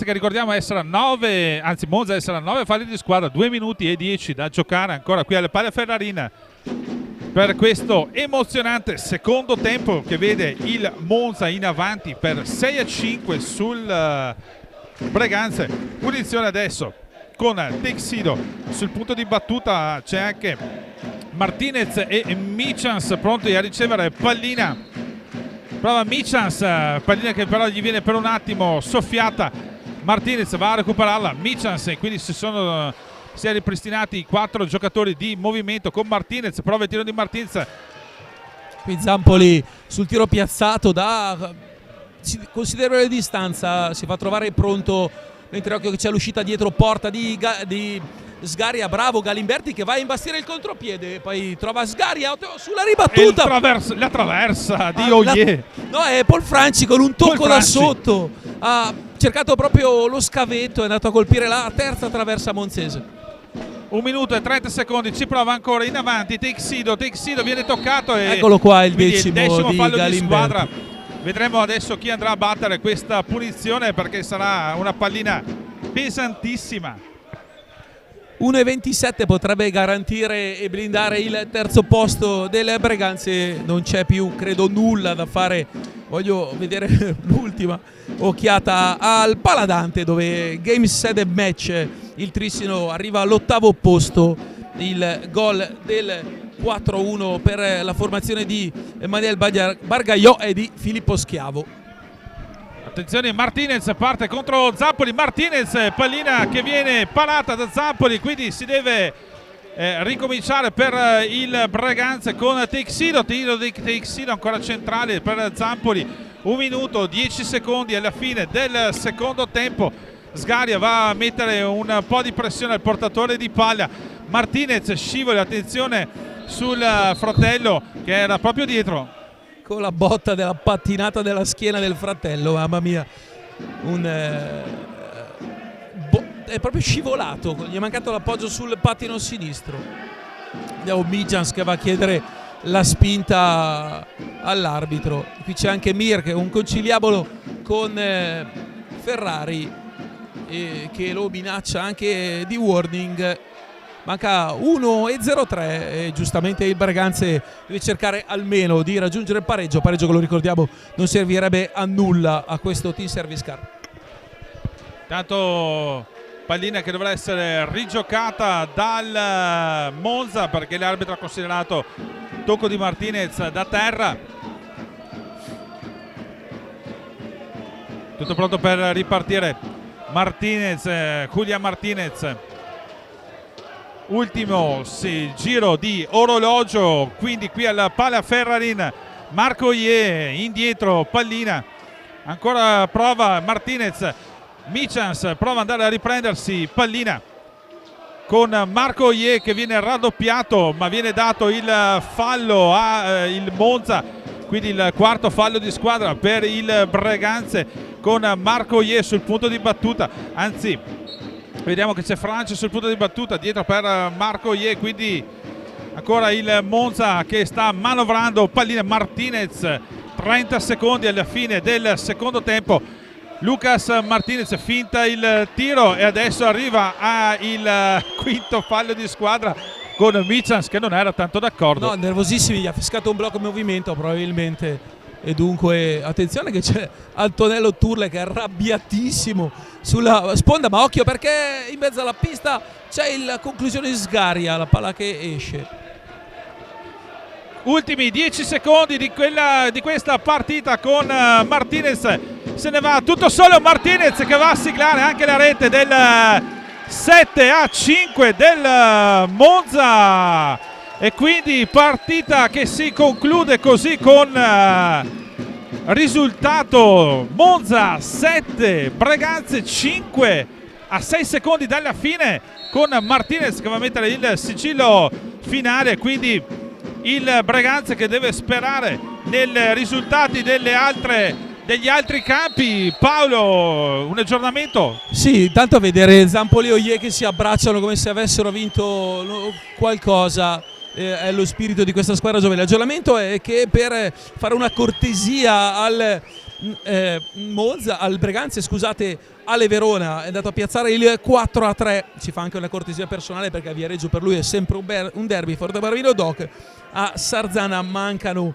che ricordiamo essere a 9, anzi Monza essere a 9 falli di squadra, 2 minuti e 10 da giocare ancora qui alle Pala Ferrarin per questo emozionante secondo tempo che vede il Monza in avanti per 6-5 sul Breganze. Punizione adesso con Texido sul punto di battuta, c'è anche Martinez e Mijans pronti a ricevere pallina. Prova Mijans, pallina che però gli viene per un attimo soffiata. Martinez va a recuperarla, Mijans, e quindi si è ripristinati i 4 giocatori di movimento con Martinez. Prova il tiro di Martinez. Qui Zampoli sul tiro piazzato da considerevole distanza si fa trovare pronto, mentre occhio che c'è l'uscita dietro porta di Sgaria. Bravo Galimberti che va a imbastire il contropiede, poi trova Sgaria sulla ribattuta, La traversa di Oyer. No, è Paul Franci con un tocco da sotto, ha cercato proprio lo scavetto, è andato a colpire la terza traversa monzese. 1 minuto e 30 secondi, ci prova ancora in avanti Texido viene toccato e eccolo qua il quindi decimo di fallo di Galimberti. squadra. Vedremo adesso chi andrà a battere questa punizione, perché sarà una pallina pesantissima. 1,27 potrebbe garantire e blindare il terzo posto del Breganze. Non c'è più, credo, nulla da fare. Voglio vedere l'ultima occhiata al Paladante, dove Game Set e Match il Trissino arriva all'8° posto. Il gol del 4-1 per la formazione di Emanuele Bargaiò e di Filippo Schiavo. Attenzione, Martinez parte contro Zampoli. Martinez, pallina che viene parata da Zampoli, quindi si deve ricominciare per il Breganze con Texido. Tiro di Texido ancora centrale per Zampoli. 1 minuto 10 secondi alla fine del secondo tempo. Sgaria va a mettere un po' di pressione al portatore di palla. Martinez scivola, attenzione sul fratello che era proprio dietro. Con la botta della pattinata della schiena del fratello, mamma mia, è proprio scivolato, gli è mancato l'appoggio sul pattino sinistro. Abbiamo Mijans che va a chiedere la spinta all'arbitro. Qui c'è anche Mir che è un conciliabolo con Ferrari che lo minaccia anche di warning. Manca 1,03 e giustamente il Breganze deve cercare almeno di raggiungere il pareggio che lo ricordiamo non servirebbe a nulla a questo Team Service Car. Tanto pallina che dovrà essere rigiocata dal Monza, perché l'arbitro ha considerato tocco di Martinez da terra. Tutto pronto per ripartire Martinez, Julian Martinez. Ultimo giro di orologio, quindi qui alla Pala Ferrarin. Marco Oyer indietro, pallina, ancora prova Martinez. Mijans prova ad andare a riprendersi, pallina con Marco Ogier che viene raddoppiato, ma viene dato il fallo a il Monza, quindi il quarto fallo di squadra per il Breganze con Marco Ogier sul punto di battuta, anzi vediamo che c'è Francia sul punto di battuta dietro per Marco Ogier, quindi ancora il Monza che sta manovrando pallina. Martinez, 30 secondi alla fine del secondo tempo, Lucas Martinez finta il tiro e adesso arriva al quinto fallo di squadra con Michels che non era tanto d'accordo. No, nervosissimi, gli ha fiscato un blocco movimento probabilmente, e dunque attenzione che c'è Antonello Turle che è arrabbiatissimo sulla sponda, ma occhio perché in mezzo alla pista c'è la conclusione di Sgaria, la palla che esce. Ultimi 10 secondi di questa partita con Martinez, se ne va tutto solo Martinez che va a siglare anche la rete del 7-5 del Monza, e quindi partita che si conclude così con risultato Monza 7 Breganze 5 a 6 secondi dalla fine, con Martinez che va a mettere il sigillo finale, quindi il Breganze che deve sperare nei risultati degli altri campi. Paolo, un aggiornamento? Sì, intanto a vedere Zampoli e Ogier che si abbracciano come se avessero vinto qualcosa, è lo spirito di questa squadra giovane. L'aggiornamento è che per fare una cortesia al Monza, al Breganze, scusate, Ale Verona è andato a piazzare il 4-3, ci fa anche una cortesia personale perché a Viareggio per lui è sempre un derby. Forte Barvino Doc, a Sarzana mancano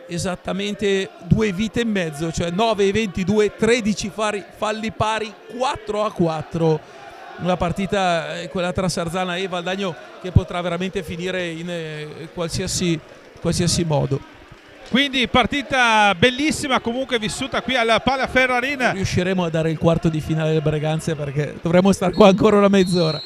esattamente 2 vite e mezzo, cioè 9 e 22, 13 falli pari, 4-4. Una partita, quella tra Sarzana e Valdagno, che potrà veramente finire in qualsiasi modo. Quindi partita bellissima comunque vissuta qui alla Pala Ferrarin. Riusciremo a dare il quarto di finale del Breganze perché dovremmo stare qua ancora una mezz'ora.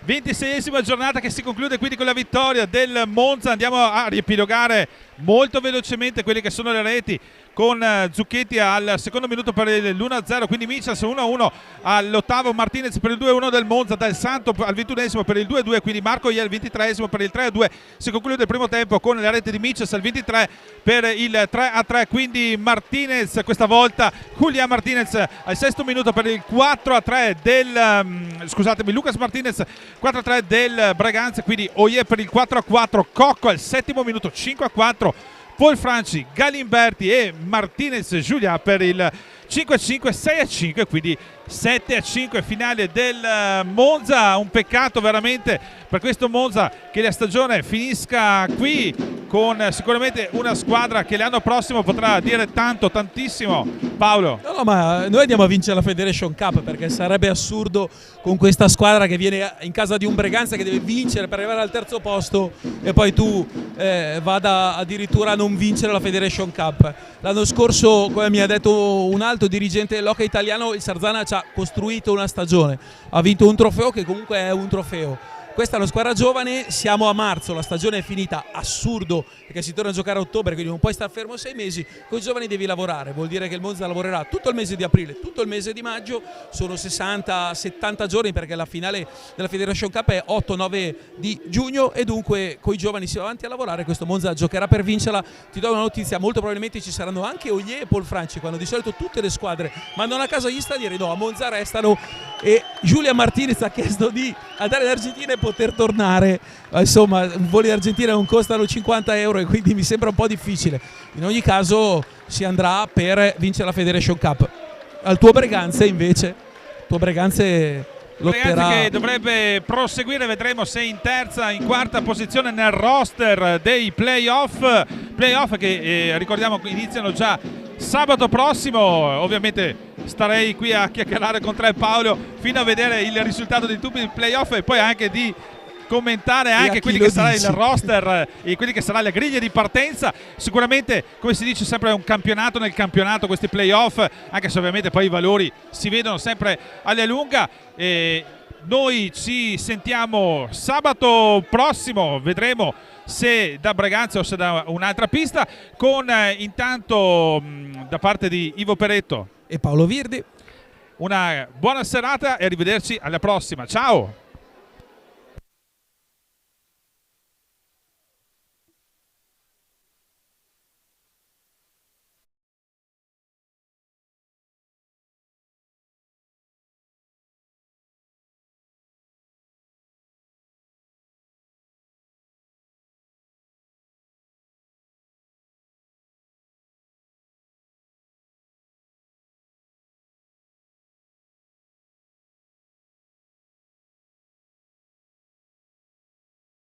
26esima giornata che si conclude quindi con la vittoria del Monza. Andiamo a riepilogare molto velocemente quelle che sono le reti, con Zucchetti al secondo minuto per l'1-0, quindi Michels 1-1 all'ottavo, Martinez per il 2-1 del Monza, Del Santo al 21esimo per il 2-2, quindi Marco Ogier al 23esimo per il 3-2. Si conclude il primo tempo con la rete di Michels al 23 per il 3-3, quindi Martinez questa volta, Julián Martinez al sesto minuto per il 4-3 del Lucas Martinez 4-3 del Breganze, quindi Ogier per il 4-4, Cocco al settimo minuto 5-4, Paul Franci, Galimberti e Martinez Julián per il 5-5, 6-5, quindi 7-5 finale del Monza. Un peccato veramente per questo Monza che la stagione finisca qui, con sicuramente una squadra che l'anno prossimo potrà dire tantissimo. Paolo? No, ma noi andiamo a vincere la Federation Cup, perché sarebbe assurdo con questa squadra che viene in casa di un Breganze che deve vincere per arrivare al terzo posto e poi tu vada addirittura a non vincere la Federation Cup. L'anno scorso, come mi ha detto un alto dirigente dell'hockey italiano, il Sarzana ci ha costruito una stagione, ha vinto un trofeo che comunque è un trofeo. Questa è una squadra giovane, siamo a marzo, la stagione è finita, assurdo, perché si torna a giocare a ottobre, quindi non puoi stare fermo 6 mesi, con i giovani devi lavorare, vuol dire che il Monza lavorerà tutto il mese di aprile, tutto il mese di maggio, sono 60-70 giorni perché la finale della Federation Cup è 8-9 di giugno e dunque con i giovani si va avanti a lavorare, questo Monza giocherà per vincerla. Ti do una notizia, molto probabilmente ci saranno anche Ogier e Paul Franci, quando di solito tutte le squadre mandano a casa gli stranieri, no, a Monza restano, e Julián Martinez ha chiesto di andare in Argentina e poter tornare, insomma i voli in Argentina non costano 50 euro e quindi mi sembra un po' difficile. In ogni caso si andrà per vincere la Federation Cup. Al tuo Breganze invece, lotterà, che dovrebbe proseguire, vedremo se in terza, in quarta posizione nel roster dei playoff che ricordiamo iniziano già sabato prossimo. Ovviamente starei qui a chiacchierare con te, Paolo, fino a vedere il risultato di tutti i playoff e poi anche di commentare anche quelli che sarà il roster e quelli che sarà le griglie di partenza. Sicuramente, come si dice sempre, è un campionato nel campionato questi playoff, anche se ovviamente poi i valori si vedono sempre alla lunga. Noi ci sentiamo sabato prossimo, vedremo se da Breganze o se da un'altra pista, con intanto da parte di Ivo Peretto e Paolo Virdi una buona serata e arrivederci alla prossima. Ciao!